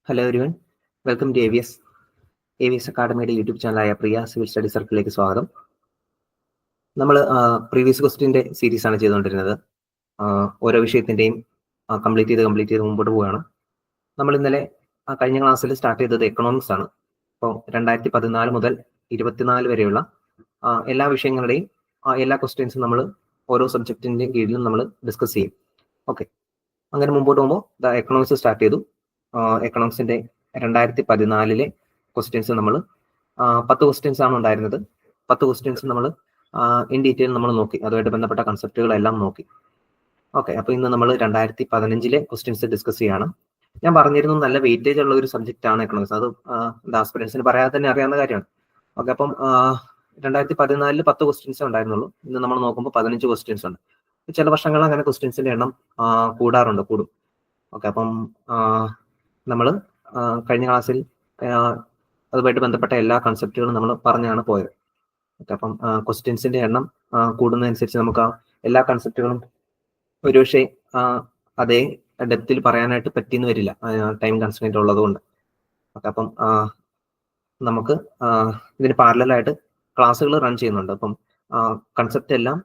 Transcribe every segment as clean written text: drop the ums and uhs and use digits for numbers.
Hello everyone, welcome to AVS അക്കാഡമിയുടെ YouTube ചാനലായ Priya civil study സർക്കിളിലേക്ക് സ്വാഗതം. നമ്മൾ പ്രീവിയസ് ക്വസ്റ്റ്യൻ്റെ സീരീസ് ആണ് ചെയ്തുകൊണ്ടിരുന്നത്. ഓരോ വിഷയത്തിൻ്റെയും കംപ്ലീറ്റ് ചെയ്ത് മുമ്പോട്ട് പോവുകയാണ്. നമ്മൾ ഇന്നലെ കഴിഞ്ഞ ക്ലാസ്സിൽ സ്റ്റാർട്ട് ചെയ്തത് എക്കണോമിക്സ് ആണ്. അപ്പോൾ 2014 മുതൽ 24 വരെയുള്ള എല്ലാ വിഷയങ്ങളുടെയും എല്ലാ ക്വസ്റ്റ്യൻസും നമ്മൾ ഓരോ സബ്ജക്റ്റിൻ്റെയും കീഴിലും നമ്മൾ ഡിസ്കസ് ചെയ്യും. ഓക്കെ, അങ്ങനെ മുമ്പോട്ട് പോകുമ്പോൾ എക്കണോമിക്സ് സ്റ്റാർട്ട് ചെയ്തു. എക്കണോമിക്സിന്റെ 2014 ക്വസ്റ്റ്യൻസ് നമ്മൾ 10 ക്വസ്റ്റ്യൻസ് ആണ് ഉണ്ടായിരുന്നത്. 10 ക്വസ്റ്റ്യൻസ് നമ്മൾ ഇൻ ഡീറ്റെയിൽ നമ്മൾ നോക്കി, അതുമായിട്ട് ബന്ധപ്പെട്ട കൺസെപ്റ്റുകളെല്ലാം നോക്കി. ഓക്കെ, അപ്പോൾ ഇന്ന് നമ്മൾ 2015 ക്വസ്റ്റ്യൻസ് ഡിസ്കസ് ചെയ്യാണ്. ഞാൻ പറഞ്ഞിരുന്നു നല്ല വെയിറ്റേജ് ഉള്ള ഒരു സബ്ജക്റ്റ് ആണ് എക്കണോമിക്സ്. അത് ആസ്പിരൻസിന് പറയാതെ തന്നെ അറിയാവുന്ന കാര്യമാണ്. ഓക്കെ, അപ്പം 2014 10 ക്വസ്റ്റ്യൻസേ ഉണ്ടായിരുന്നുള്ളൂ. ഇന്ന് നമ്മൾ നോക്കുമ്പോൾ 15 ക്വസ്റ്റ്യൻസ് ഉണ്ട്. ചില വർഷങ്ങളിൽ അങ്ങനെ ക്വസ്റ്റ്യൻസിന്റെ എണ്ണം കൂടും. ഓക്കെ, അപ്പം നമ്മൾ കഴിഞ്ഞ ക്ലാസ്സിൽ അതുമായിട്ട് ബന്ധപ്പെട്ട എല്ലാ കൺസെപ്റ്റുകളും നമ്മൾ പറഞ്ഞാണ് പോയത്. ഓക്കെ, അപ്പം ക്വസ്റ്റ്യൻസിന്റെ എണ്ണം കൂടുന്നതനുസരിച്ച് നമുക്ക് എല്ലാ കൺസെപ്റ്റുകളും ഒരുപക്ഷെ അതേ ഡെപ്തിൽ പറയാനായിട്ട് പറ്റിയെന്ന് വരില്ല, ടൈം കൺസ്ട്രെയിന്റ് ഉള്ളതുകൊണ്ട്. ഓക്കെ, അപ്പം നമുക്ക് ഇതിന് പാരലലായിട്ട് ക്ലാസ്സുകൾ റൺ ചെയ്യുന്നുണ്ട്. അപ്പം കൺസെപ്റ്റ് എല്ലാം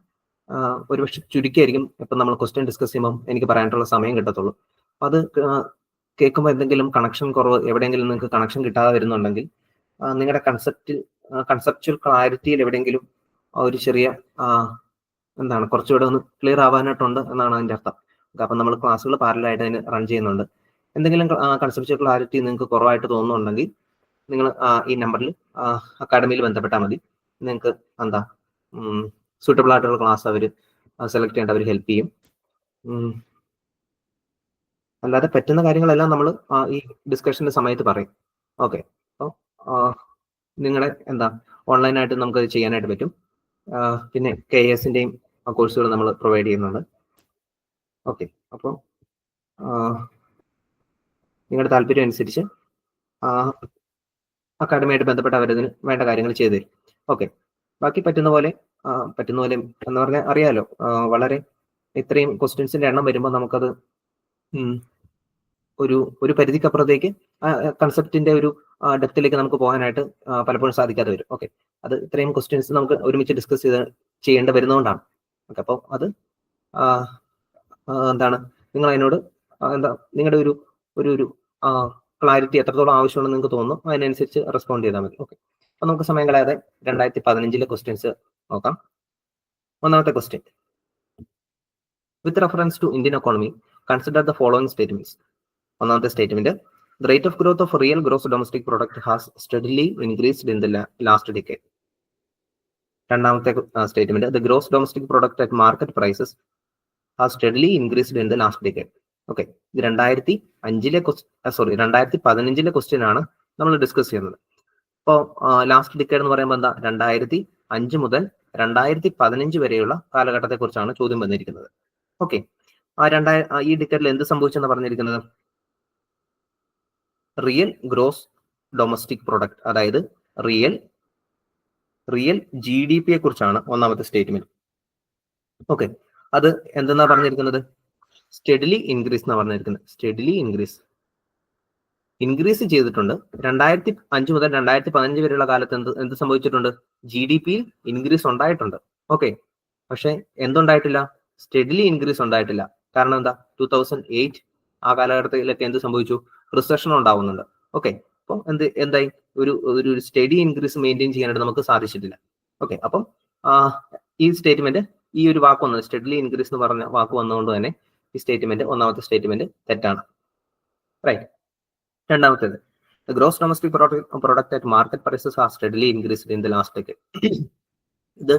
ഒരുപക്ഷെ ചുരുക്കിയായിരിക്കും ഇപ്പം നമ്മൾ ക്വസ്റ്റ്യൻ ഡിസ്കസ് ചെയ്യുമ്പോൾ എനിക്ക് പറയാനായിട്ടുള്ള സമയം കിട്ടത്തുള്ളൂ. അപ്പം അത് കേൾക്കുമ്പോൾ എന്തെങ്കിലും കണക്ഷൻ കുറവ്, എവിടെയെങ്കിലും നിങ്ങൾക്ക് കണക്ഷൻ കിട്ടാതെ വരുന്നുണ്ടെങ്കിൽ നിങ്ങളുടെ കൺസെപ്ച്വൽ ക്ലാരിറ്റിയിൽ എവിടെയെങ്കിലും ഒരു ചെറിയ കുറച്ചുകൂടെ ഒന്ന് ക്ലിയർ ആവാനായിട്ടുണ്ട് എന്നാണ് അതിൻ്റെ അർത്ഥം. അപ്പം നമ്മൾ ക്ലാസ്സുകൾ പാരലായിട്ട് അതിന് റൺ ചെയ്യുന്നുണ്ട്. എന്തെങ്കിലും കൺസെപ്ച്വൽ ക്ലാരിറ്റി നിങ്ങൾക്ക് കുറവായിട്ട് തോന്നുന്നുണ്ടെങ്കിൽ നിങ്ങൾ ഈ നമ്പറിൽ അക്കാഡമിയിൽ ബന്ധപ്പെട്ടാൽ മതി. നിങ്ങൾക്ക് സൂട്ടബിൾ ആയിട്ടുള്ള ക്ലാസ് അവർ സെലക്ട് ചെയ്യേണ്ട, അവർ ഹെൽപ്പ് ചെയ്യും. അല്ലാതെ പറ്റുന്ന കാര്യങ്ങളെല്ലാം നമ്മൾ ഈ ഡിസ്കഷന്റെ സമയത്ത് പറയും. ഓക്കെ, അപ്പോൾ നിങ്ങളെ ഓൺലൈനായിട്ട് നമുക്കത് ചെയ്യാനായിട്ട് പറ്റും. പിന്നെ KASന്റെയും കോഴ്സുകൾ നമ്മൾ പ്രൊവൈഡ് ചെയ്യുന്നുണ്ട്. ഓക്കെ, അപ്പോൾ നിങ്ങളുടെ താല്പര്യം അനുസരിച്ച് അക്കാഡമിയായിട്ട് ബന്ധപ്പെട്ട അവരതിന് വേണ്ട കാര്യങ്ങൾ ചെയ്തു തരും. ഓക്കെ, ബാക്കി പറ്റുന്ന പോലെ എന്ന് പറഞ്ഞാൽ അറിയാലോ, വളരെ ഇത്രയും ക്വസ്റ്റ്യൻസിന്റെ എണ്ണം വരുമ്പോൾ നമുക്കത് ഒരു പരിധിക്കപ്പുറത്തേക്ക് കൺസെപ്റ്റിന്റെ ഒരു ഡെപ്തിലേക്ക് നമുക്ക് പോകാനായിട്ട് പലപ്പോഴും സാധിക്കാതെ വരും. ഓക്കെ, അത് ഇത്രയും ക്വസ്റ്റ്യൻസ് നമുക്ക് ഒരുമിച്ച് ഡിസ്കസ് ചെയ്യേണ്ടി വരുന്നതുകൊണ്ടാണ്. ഓക്കെ, അപ്പോൾ അത് നിങ്ങൾ അതിനോട് നിങ്ങളുടെ ഒരു ക്ലാരിറ്റി എത്രത്തോളം ആവശ്യമുണ്ടെന്ന് നിങ്ങൾക്ക് തോന്നുന്നു, അതിനനുസരിച്ച് റെസ്പോണ്ട് ചെയ്താൽ മതി. ഓക്കെ, അപ്പോൾ നമുക്ക് സമയം കളയാതെ 2015 ക്വസ്റ്റ്യൻസ് നോക്കാം. ഒന്നാമത്തെ question: with reference to Indian economy consider the following statements. ഒന്നാമത്തെ statement: the rate of growth of real gross domestic product has steadily increased in the last decade. രണ്ടാമത്തെ statement: the gross domestic product at market prices has steadily increased in the last decade. Okay, ഇത് 2015 question ആണ് നമ്മൾ discuss ചെയ്യുന്നത്. അപ്പോൾ last decade എന്ന് പറയുമ്പോൾ 2005 മുതൽ 2015 വരെയുള്ള കാലഘട്ടത്തെ കുറിച്ചാണ് ചോദ്യം വന്നിരിക്കുന്നത്. ഓക്കെ, ഈ ഡിക്കേഡിൽ എന്ത് സംഭവിച്ചെന്ന് പറഞ്ഞിരിക്കുന്നത്? റിയൽ ഗ്രോസ് ഡൊമസ്റ്റിക് പ്രൊഡക്റ്റ്, അതായത് റിയൽ GDP കുറിച്ചാണ് ഒന്നാമത്തെ സ്റ്റേറ്റ്മെന്റ്. ഓക്കെ, അത് എന്തെന്നാ പറഞ്ഞിരിക്കുന്നത്? സ്റ്റെഡിലി ഇൻക്രീസ് എന്നാ പറഞ്ഞിരിക്കുന്നത്. സ്റ്റെഡിലി ഇൻക്രീസ് ചെയ്തിട്ടുണ്ട്. 2005 മുതൽ 2015 വരെയുള്ള കാലത്ത് എന്ത് സംഭവിച്ചിട്ടുണ്ട്? GDP ഇൻക്രീസ് ഉണ്ടായിട്ടുണ്ട്. ഓക്കെ, പക്ഷെ എന്തുണ്ടായിട്ടില്ല? സ്റ്റെഡിലി ഇൻക്രീസ് ഉണ്ടായിട്ടില്ല. കാരണം എന്താ? 2008 ആ കാലഘട്ടത്തിലൊക്കെ എന്ത് സംഭവിച്ചു? റിസഷൻ ഉണ്ടാവുന്നുണ്ട്. ഓക്കെ, അപ്പം എന്തായി? ഒരു സ്റ്റഡി ഇൻക്രീസ് മെയിൻറ്റെയിൻ ചെയ്യാനായിട്ട് നമുക്ക് സാധിച്ചിട്ടില്ല. ഓക്കെ, അപ്പം ഈ സ്റ്റേറ്റ്മെന്റ്, ഈ ഒരു വാക്ക് വന്നത് സ്റ്റഡി ഇൻക്രീസ് എന്ന് പറഞ്ഞ വാക്ക് വന്നതുകൊണ്ട് തന്നെ ഈ സ്റ്റേറ്റ്മെന്റ്, ഒന്നാമത്തെ സ്റ്റേറ്റ്മെന്റ് തെറ്റാണ്. റൈറ്റ്. രണ്ടാമത്തേത്: the gross domestic product at market prices has steadily increased in the last decade. ഇത്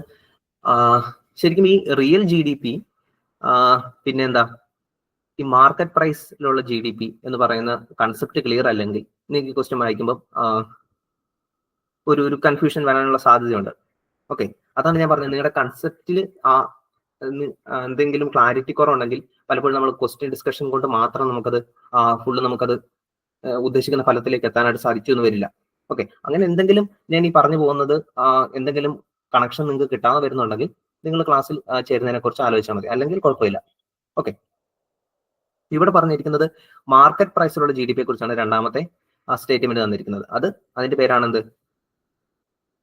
ശരിക്കും ഈ റിയൽ GDP പിന്നെ ഈ മാർക്കറ്റ് പ്രൈസിലുള്ള GDP എന്ന് പറയുന്ന കൺസെപ്റ്റ് ക്ലിയർ അല്ലെങ്കിൽ നിങ്ങൾക്ക് ഈ ക്വസ്റ്റ്യൻ വായിക്കുമ്പോൾ ഒരു കൺഫ്യൂഷൻ വരാനുള്ള സാധ്യതയുണ്ട്. ഓക്കെ, അതാണ് ഞാൻ പറഞ്ഞത്. നിങ്ങളുടെ കൺസെപ്റ്റിൽ എന്തെങ്കിലും ക്ലാരിറ്റി കുറവുണ്ടെങ്കിൽ പലപ്പോഴും നമ്മൾ ക്വസ്റ്റ്യൻ ഡിസ്കഷൻ കൊണ്ട് മാത്രം നമുക്കത് നമുക്കത് ഉദ്ദേശിക്കുന്ന ഫലത്തിലേക്ക് എത്താനായിട്ട് സാധിച്ചു എന്ന് വരില്ല. ഓക്കെ, അങ്ങനെ എന്തെങ്കിലും ഞാൻ ഈ പറഞ്ഞു പോകുന്നത് എന്തെങ്കിലും കണക്ഷൻ നിങ്ങൾക്ക് കിട്ടാതെ വരുന്നുണ്ടെങ്കിൽ നിങ്ങൾ ക്ലാസ്സിൽ ചേരുന്നതിനെ കുറിച്ച് ആലോചിച്ചാൽ മതി, അല്ലെങ്കിൽ കുഴപ്പമില്ല. ഓക്കെ, ഇവിടെ പറഞ്ഞിരിക്കുന്നത് മാർക്കറ്റ് പ്രൈസിലുള്ള ജി ഡി പിയെ കുറിച്ചാണ് രണ്ടാമത്തെ സ്റ്റേറ്റ്മെന്റ് തന്നിരിക്കുന്നത്. അതിന്റെ പേരാണ് എന്ത്?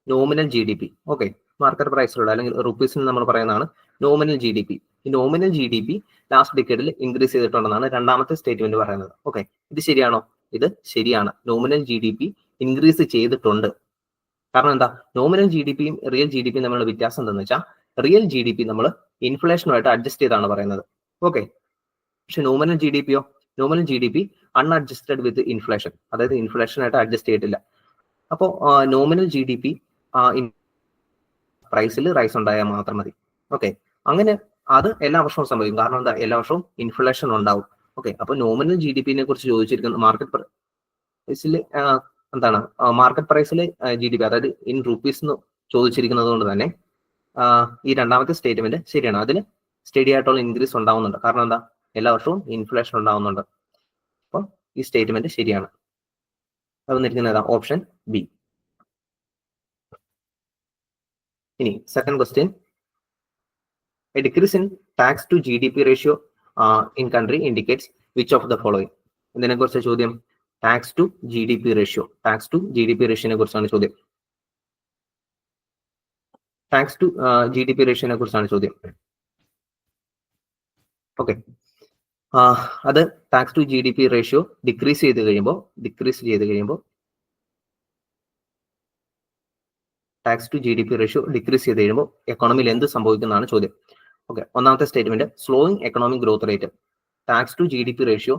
Nominal G D P. Okay, market പ്രൈസിലുള്ള അല്ലെങ്കിൽ റുപ്പീസിൽ നമ്മൾ പറയുന്നതാണ് നോമിനൽ ജി ഡി പി. ഈ nominal G D P last ഡിക്കേഡിൽ ഇൻക്രീസ് ചെയ്തിട്ടുണ്ടെന്നാണ് രണ്ടാമത്തെ സ്റ്റേറ്റ്മെന്റ് പറയുന്നത്. ഓക്കെ, ഇത് ശരിയാണോ? ഇത് ശരിയാണ്. Nominal G D P increase ചെയ്തിട്ടുണ്ട്. കാരണം എന്താ? നോമിനൽ ജി ഡി പിയും റിയൽ ജി ഡി പിയും തമ്മിലുള്ള വ്യത്യാസം എന്താണെന്ന് വെച്ചാൽ റിയൽ ജി ഡി പി നമ്മൾ ഇൻഫ്ലേഷനുമായിട്ട് അഡ്ജസ്റ്റ് ചെയ്താണ് പറയുന്നത്. ഓക്കെ, പക്ഷെ നോമിനൽ ജി ഡി പിയോ? Nominal G D P unadjusted with inflation, അതായത് ഇൻഫ്ലേഷനായിട്ട് അഡ്ജസ്റ്റ് ചെയ്തിട്ടില്ല. അപ്പോൾ നോമിനൽ ജി ഡി പി പ്രൈസിൽ റൈസ് ഉണ്ടായാൽ മാത്രം മതി. ഓക്കെ, അങ്ങനെ അത് എല്ലാ വർഷവും സംഭവിക്കും. കാരണം എന്താ? എല്ലാ വർഷവും ഇൻഫ്ലേഷൻ ഉണ്ടാവും. ഓക്കെ, അപ്പൊ നോമിനൽ ജി ഡി പിനെ കുറിച്ച് ചോദിച്ചിരിക്കുന്ന മാർക്കറ്റ് പ്രൈസിൽ എന്താണ്? മാർക്കറ്റ് പ്രൈസിൽ ജി ഡി പി, അതായത് ഇൻ റുപ്പീസ് എന്ന് ചോദിച്ചിരിക്കുന്നത് കൊണ്ട് തന്നെ ഈ രണ്ടാമത്തെ സ്റ്റേറ്റ്മെന്റ് ശരിയാണ്. അതിന് സ്റ്റഡി ആയിട്ടുള്ള ഇൻക്രീസ് ഉണ്ടാവുന്നുണ്ട്. കാരണം എന്താ? എല്ലാ വർഷവും ഇൻഫ്ലേഷൻ ഉണ്ടാവുന്നുണ്ട്. അപ്പം ഈ സ്റ്റേറ്റ്മെന്റ് ശരിയാണ്. അത് വന്നിരിക്കുന്നത് ഏതാ? Option B. ഇനി second question, a decrease in tax to G D P ratio in country indicates which of the following? ഇതിനെ കുറിച്ച് ചോദ്യം. Tax to G D P ratio, tax to G D P റേഷ്യോനെ കുറിച്ചാണ് ചോദ്യം. Tax to G D P റേഷ്യോനെ കുറിച്ചാണ് ചോദ്യം. Okay, അത് tax to G D P ratio decrease ചെയ്ത് കഴിയുമ്പോൾ tax to G D P ratio decrease ചെയ്ത് കഴിയുമ്പോൾ എക്കോണമിയിൽ എന്ത് സംഭവിക്കുന്നതാണ് ചോദ്യം. ഓക്കെ, ഒന്നാമത്തെ statement slowing economic growth rate. Tax to G D P ratio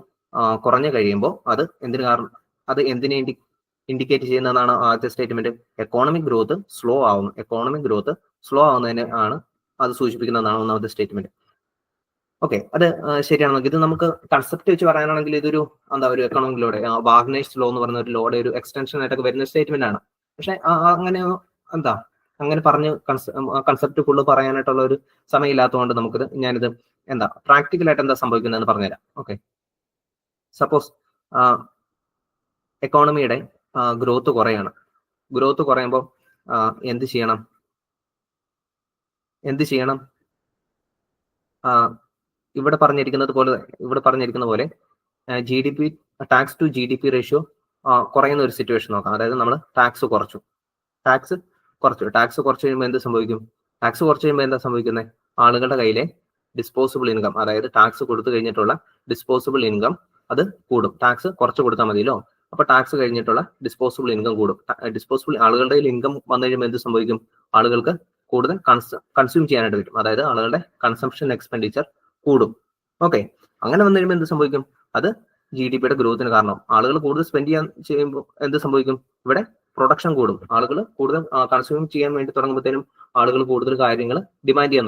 കുറഞ്ഞു കഴിയുമ്പോൾ അത് എന്തിനു കാരണം? അത് എന്തിനെ ഇൻഡിക്കേറ്റ് ചെയ്യുന്നതാണ് ആദ്യത്തെ സ്റ്റേറ്റ്മെന്റ്? എക്കോണമിക് ഗ്രോത്ത് സ്ലോ ആവുന്നു. എക്കോണമിക് ഗ്രോത്ത് സ്ലോ ആവുന്നതിന് ആണ് അത് സൂചിപ്പിക്കുന്നതാണ് ഒന്നാമത്തെ സ്റ്റേറ്റ്മെന്റ്. ഓക്കെ, അത് ശരിയാണ്. ഇത് നമുക്ക് കൺസെപ്റ്റ് വെച്ച് പറയാനാണെങ്കിൽ ഇതൊരു ഒരു എക്കണോമിക് ലോയുടെ വാഗ്നേഴ്സ് ലോ എന്ന് പറയുന്ന ഒരു ലോയുടെ ഒരു എക്സ്റ്റൻഷൻ ആയിട്ടൊക്കെ വരുന്ന സ്റ്റേറ്റ്മെന്റ് ആണ്. പക്ഷെ അങ്ങനെ അങ്ങനെ പറഞ്ഞ് കൺസെപ്റ്റ് ഫുള്ള് പറയാനായിട്ടുള്ള ഒരു സമയമില്ലാത്തതുകൊണ്ട് നമുക്കിത് ഞാനിത് പ്രാക്ടിക്കലായിട്ട് എന്താ സംഭവിക്കുന്നതെന്ന് പറഞ്ഞുതരാം. ഓക്കെ, സപ്പോസ് എക്കോണമിയുടെ ഗ്രോത്ത് കുറയാണ്. ഗ്രോത്ത് കുറയുമ്പോൾ എന്ത് ചെയ്യണം? ഇവിടെ പറഞ്ഞിരിക്കുന്ന പോലെ G D P, tax to G D P ratio കുറയുന്ന ഒരു സിറ്റുവേഷൻ നോക്കാം. അതായത് നമ്മൾ ടാക്സ് കുറച്ചു കഴിയുമ്പോൾ എന്ത് സംഭവിക്കും? ടാക്സ് കുറച്ച് കഴിയുമ്പോൾ എന്താ സംഭവിക്കുന്നത്? ആളുകളുടെ കയ്യിലെ ഡിസ്പോസിബിൾ ഇൻകം, അതായത് ടാക്സ് കൊടുത്തു കഴിഞ്ഞിട്ടുള്ള ഡിസ്പോസിബിൾ ഇൻകം അത് കൂടും. ടാക്സ് കുറച്ച് കൊടുത്താൽ മതിയല്ലോ. അപ്പൊ ടാക്സ് കഴിഞ്ഞിട്ടുള്ള ഡിസ്പോസിബിൾ ഇൻകം കൂടും. ആളുകളുടെ ഇൻകം വന്നു കഴിയുമ്പോൾ എന്ത് സംഭവിക്കും? ആളുകൾക്ക് കൂടുതൽ കൺസ്യൂം ചെയ്യാനായിട്ട് പറ്റും. അതായത് ആളുകളുടെ കൺസംഷൻ എക്സ്പെൻഡിച്ചർ കൂടും. ഓക്കെ, അങ്ങനെ വന്നു കഴിയുമ്പോൾ എന്ത് സംഭവിക്കും? അത് ജി ഡി പിയുടെ ഗ്രോത്തിന് കാരണം. ആളുകൾ കൂടുതൽ സ്പെൻഡ് ചെയ്യുമ്പോൾ എന്ത് സംഭവിക്കും? ഇവിടെ പ്രൊഡക്ഷൻ കൂടും. ആളുകൾ കൂടുതൽ കൺസ്യൂം ചെയ്യാൻ വേണ്ടി തുടങ്ങുമ്പോഴത്തേനും ആളുകൾ കൂടുതൽ കാര്യങ്ങൾ ഡിമാൻഡ് ചെയ്യാൻ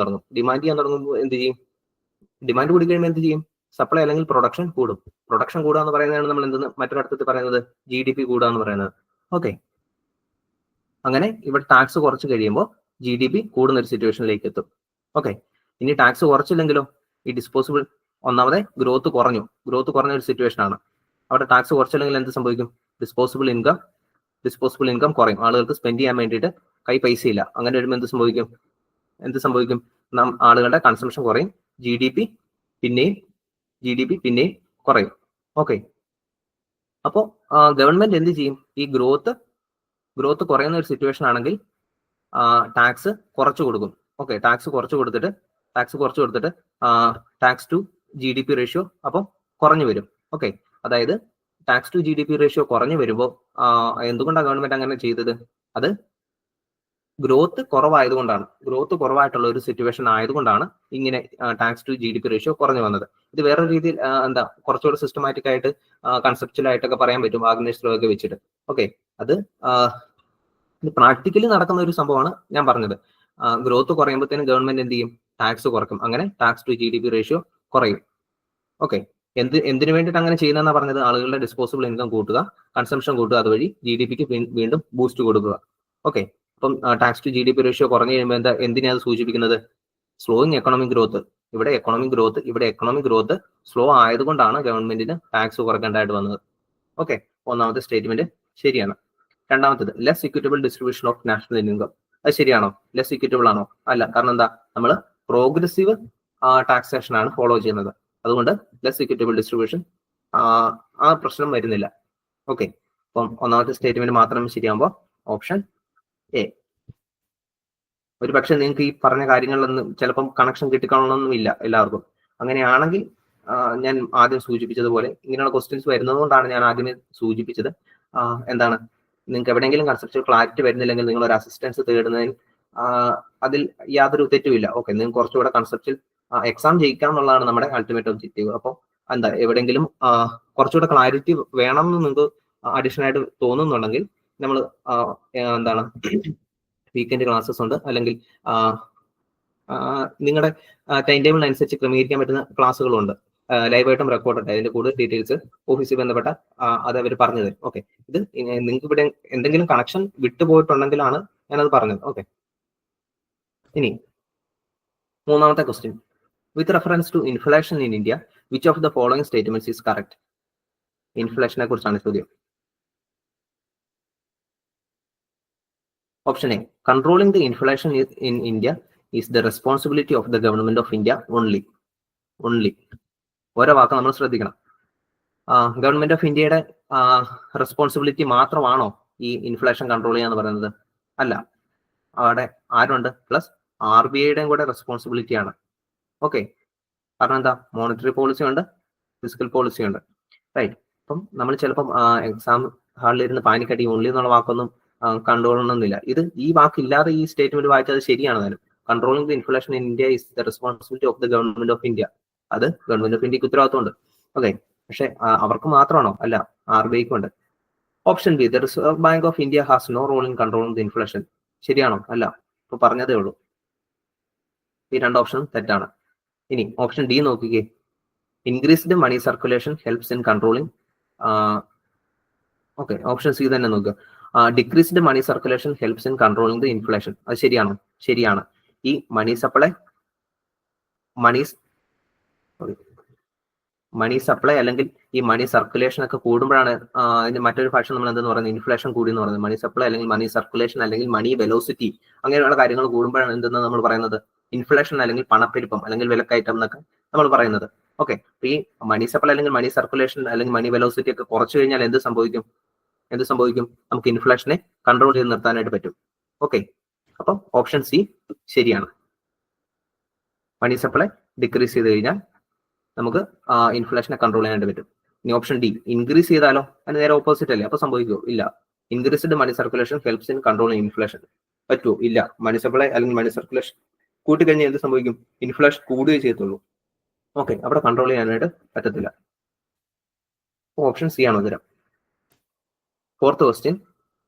തുടങ്ങുമ്പോൾ എന്ത് ചെയ്യും? ഡിമാൻഡ് കൂടി കഴിയുമ്പോൾ എന്ത് ചെയ്യും? സപ്ലൈ അല്ലെങ്കിൽ പ്രൊഡക്ഷൻ കൂടും. പ്രൊഡക്ഷൻ കൂടുക എന്ന് പറയുന്നതാണ് നമ്മൾ മറ്റൊരർത്ഥത്തിൽ പറയുന്നത് ജി ഡി പി കൂടുക എന്ന് പറയുന്നത്. ഓക്കെ, അങ്ങനെ ഇവിടെ ടാക്സ് കുറച്ച് കഴിയുമ്പോൾ ജി ഡി പി കൂടുന്ന ഒരു സിറ്റുവേഷനിലേക്ക് എത്തും. ഓക്കെ, ഇനി ടാക്സ് കുറച്ചില്ലെങ്കിലോ? ഈ ഡിസ്പോസിബിൾ ഒന്നാമതെ ഗ്രോത്ത് കുറഞ്ഞ ഒരു സിറ്റുവേഷൻ ആണ്. അവിടെ ടാക്സ് കുറച്ചില്ലെങ്കിൽ എന്ത് സംഭവിക്കും? ഡിസ്പോസിബിൾ ഇൻകം കുറയും. ആളുകൾക്ക് സ്പെൻഡ് ചെയ്യാൻ വേണ്ടിയിട്ട് കൈ പൈസ ഇല്ല. അങ്ങനെ വരുമ്പോൾ എന്ത് സംഭവിക്കും? ആളുകളുടെ കൺസംഷൻ കുറയും. ജി ഡി പി പിന്നെയും കുറയും. ഓക്കെ, അപ്പോൾ ഗവൺമെന്റ് എന്ത് ചെയ്യും? ഈ ഗ്രോത്ത് കുറയുന്ന ഒരു സിറ്റുവേഷൻ ആണെങ്കിൽ ടാക്സ് കുറച്ചു കൊടുക്കും. ഓക്കെ, ടാക്സ് കുറച്ചു കൊടുത്തിട്ട് tax to G D P ratio അപ്പോൾ കുറഞ്ഞു വരും. ഓക്കെ, അതായത് tax to G D P ratio കുറഞ്ഞു വരുമ്പോൾ എന്തുകൊണ്ടാണ് ഗവൺമെന്റ് അങ്ങനെ ചെയ്തത്? അത് ഗ്രോത്ത് കുറവായിട്ടുള്ള ഒരു സിറ്റുവേഷൻ ആയതുകൊണ്ടാണ് ഇങ്ങനെ tax to G D P ratio കുറഞ്ഞു വന്നത്. ഇത് വേറൊരു രീതിയിൽ കുറച്ചുകൂടെ സിസ്റ്റമാറ്റിക് ആയിട്ട് കൺസെപ്ച്വൽ ആയിട്ടൊക്കെ പറയാൻ പറ്റും വാഗ്നേഴ്സ് ലോ ഒക്കെ വെച്ചിട്ട്. ഓക്കെ, അത് പ്രാക്ടിക്കലി നടക്കുന്ന ഒരു സംഭവമാണ് ഞാൻ പറഞ്ഞത്. ഗ്രോത്ത് കുറയുമ്പോഴത്തേനും ഗവൺമെന്റ് എന്ത് ചെയ്യും? ടാക്സ് കുറയ്ക്കും. അങ്ങനെ tax to G D P ratio കുറയും. ഓക്കെ, എന്തിനു വേണ്ടിയിട്ട് അങ്ങനെ ചെയ്യുന്നതെന്നാ പറഞ്ഞത്? ആളുകളുടെ ഡിസ്പോസിബിൾ ഇൻകം കൂട്ടുക, കൺസംഷൻ കൂട്ടുക, അതുവഴി ജി ഡി പിക്ക് വീണ്ടും ബൂസ്റ്റ് കൊടുക്കുക. ഓക്കെ, അപ്പം tax to G D P ratio കുറഞ്ഞു കഴിയുമ്പോൾ എന്തിനാണ് സൂചിപ്പിക്കുന്നത്? Slowing economic growth. ഇവിടെ എക്കണോമിക് ഗ്രോത്ത് സ്ലോ ആയതുകൊണ്ടാണ് ഗവൺമെന്റിന് ടാക്സ് കുറയ്ക്കേണ്ടതായിട്ട് വന്നത്. ഓക്കെ, ഒന്നാമത്തെ സ്റ്റേറ്റ്മെന്റ് ശരിയാണ്. രണ്ടാമത്തേത് less equitable distribution of national income. അത് ശരിയാണോ? ലെസ് ഇക്വിറ്റബിൾ ആണോ? അല്ല. കാരണം എന്താ? നമ്മൾ പ്രോഗ്രസീവ് ടാക്സേഷൻ ആണ് ഫോളോ ചെയ്യുന്നത്. അതുകൊണ്ട് ലെസ് ഇക്വിറ്റബിൾ ഡിസ്ട്രിബ്യൂഷൻ ആ പ്രശ്നം വരുന്നില്ല. ഓക്കെ, അപ്പം ഒന്നാമത്തെ സ്റ്റേറ്റ്മെന്റ് മാത്രം ശരിയാകുമ്പോൾ ഓപ്ഷൻ എ. ഒരു പക്ഷെ നിങ്ങൾക്ക് ഈ പറഞ്ഞ കാര്യങ്ങളിലൊന്നും ചിലപ്പം കണക്ഷൻ കിട്ടിക്കണമെന്നൊന്നുമില്ല എല്ലാവർക്കും. അങ്ങനെയാണെങ്കിൽ ഞാൻ ആദ്യം സൂചിപ്പിച്ചതുപോലെ ഇങ്ങനെയുള്ള ക്വസ്റ്റ്യൻസ് വരുന്നതുകൊണ്ടാണ് ഞാൻ ആദ്യമേ സൂചിപ്പിച്ചത്. എന്താണ്, നിങ്ങൾക്ക് എവിടെയെങ്കിലും കൺസെപ്റ്റ് ക്ലാരിറ്റി വരുന്നില്ലെങ്കിൽ നിങ്ങൾ ഒരു അസിസ്റ്റൻസ് തേടുന്നതിൽ അതിൽ യാതൊരു തെറ്റുമില്ല. ഓക്കെ, നിങ്ങൾക്ക് കുറച്ചുകൂടെ കൺസെപ്റ്റിൽ എക്സാം ജയിക്കാം എന്നുള്ളതാണ് നമ്മുടെ അൾട്ടിമേറ്റ് ഒബ്ജക്റ്റീവ്. അപ്പോൾ എന്താ, എവിടെയെങ്കിലും കുറച്ചുകൂടെ ക്ലാരിറ്റി വേണം എന്ന് നിങ്ങൾക്ക് അഡീഷണൽ ആയിട്ട് തോന്നുന്നുണ്ടെങ്കിൽ നമ്മൾ എന്താണ് വീക്കെൻഡ് ക്ലാസ്സസ് ഉണ്ട്, അല്ലെങ്കിൽ നിങ്ങളുടെ ടൈം ടേബിൾ അനുസരിച്ച് ക്രമീകരിക്കാൻ പറ്റുന്ന ക്ലാസ്സുകളുണ്ട്. ലൈവായിട്ടും റെക്കോർഡ് അതിന്റെ കൂടുതൽ ഡീറ്റെയിൽസ് ഓഫീസിൽ ബന്ധപ്പെട്ട അത് അവർ പറഞ്ഞു തരും. ഓക്കെ, ഇത് നിങ്ങൾക്ക് ഇവിടെ എന്തെങ്കിലും കണക്ഷൻ വിട്ടുപോയിട്ടുണ്ടെങ്കിലാണ് ഞാനത് പറഞ്ഞത്. ഓക്കെ, ഇനി മൂന്നാമത്തെ question, with reference to inflation in India which of the following statements is correct? ഇൻഫ്ലേഷനെ കുറിച്ചാണ് ചോദ്യം. Option A, controlling the inflation in India is the responsibility of the government of India only. ഓരോ വാക്ക് നമ്മൾ ശ്രദ്ധിക്കണം. Government of ഇന്ത്യയുടെ responsibility മാത്രമാണോ ഈ inflation control ചെയ്യാന്ന് പറയുന്നത്? അല്ല, അവിടെ ആരുണ്ട്? പ്ലസ് RBIയുടെയും കൂടെ റെസ്പോൺസിബിലിറ്റി ആണ്. ഓക്കെ, കാരണം എന്താ, മോണിറ്ററി പോളിസി ഉണ്ട്, ഫിസിക്കൽ പോളിസി ഉണ്ട്, റൈറ്റ്. അപ്പം നമ്മൾ ചിലപ്പം എക്സാം ഹാളിലിരുന്ന് പാനിക്കടി ഓൺലി എന്നുള്ള വാക്കൊന്നും കണ്ടുകൊള്ളണമെന്നില്ല. ഇത് ഈ വാക്കില്ലാതെ ഈ സ്റ്റേറ്റ്മെന്റ് വായിച്ചത് ശരിയാണ്. താനും controlling the inflation in India is the responsibility of the government of India. അത് ഗവൺമെന്റ് ഓഫ് ഇന്ത്യക്ക് ഉത്തരവാദിത്തമുണ്ട്. ഓക്കെ, പക്ഷെ അവർക്ക് മാത്രമാണോ? അല്ല, RBIക്കും ഉണ്ട്. Option B, the Reserve Bank of India has no role in controlling the inflation. ശരിയാണോ? അല്ല, ഇപ്പൊ പറഞ്ഞതേ ഉള്ളൂ. ഈ രണ്ട് ഓപ്ഷനും തെറ്റാണ്. ഇനി ഓപ്ഷൻ ഡി നോക്കിക്കേ, increased money circulation helps in controlling. Okay, option C തന്നെ നോക്കുക, decreased money circulation helps in controlling the inflation. അത് ശരിയാണോ? ശരിയാണ്. ഈ മണി സപ്ലൈ അല്ലെങ്കിൽ ഈ മണി സർക്കുലേഷൻ ഒക്കെ കൂടുമ്പോഴാണ് അതിന്റെ മറ്റൊരു ഭാഷ നമ്മൾ എന്തെന്ന് പറയുന്നത്, ഇൻഫ്ലേഷൻ കൂടി എന്ന് പറയുന്നത്. മണി സപ്ലൈ അല്ലെങ്കിൽ മണി സർക്കുലേഷൻ അല്ലെങ്കിൽ മണി വെലോസിറ്റി അങ്ങനെയുള്ള കാര്യങ്ങൾ കൂടുമ്പോഴാണ് എന്തെന്ന് നമ്മൾ പറയുന്നത്, ഇൻഫ്ലേഷൻ അല്ലെങ്കിൽ പണപ്പെരുപ്പം അല്ലെങ്കിൽ വിലക്കയറ്റം എന്നൊക്കെ നമ്മൾ പറയുന്നത്. ഓക്കെ, ഈ മണി സപ്ലൈ അല്ലെങ്കിൽ മണി സർക്കുലേഷൻ അല്ലെങ്കിൽ മണി വെലോസിറ്റി ഒക്കെ കുറച്ചു കഴിഞ്ഞാൽ എന്ത് സംഭവിക്കും? നമുക്ക് ഇൻഫ്ലേഷനെ കൺട്രോൾ ചെയ്ത് നിർത്താനായിട്ട് പറ്റും. ഓക്കെ, അപ്പം ഓപ്ഷൻ സി ശരിയാണ്. മണി സപ്ലൈ ഡിക്രീസ് ചെയ്ത് കഴിഞ്ഞാൽ നമുക്ക് ഇൻഫ്ലേഷനെ കൺട്രോൾ ചെയ്യാനായിട്ട് പറ്റും. ഇനി ഓപ്ഷൻ ഡി, ഇൻക്രീസ് ചെയ്താലോ? അതിന് നേരെ ഓപ്പോസിറ്റ് അല്ലേ, അപ്പൊ സംഭവിക്കുമോ? ഇല്ല. Increased money circulation helps in controlling inflation. പറ്റുമോ? ഇല്ല. മണി സപ്ലൈ അല്ലെങ്കിൽ മണി സർക്കുലേഷൻ കൂട്ടിക്കഴിഞ്ഞാൽ എന്ത് സംഭവിക്കും? ഇൻഫ്ലേഷൻ കൂടുകയേ ചെയ്യത്തുള്ളൂ. ഓക്കെ, അവിടെ കൺട്രോൾ ചെയ്യാനായിട്ട് പറ്റത്തില്ല. ഓപ്ഷൻ സി ആണ് ഉത്തരം. Fourth question,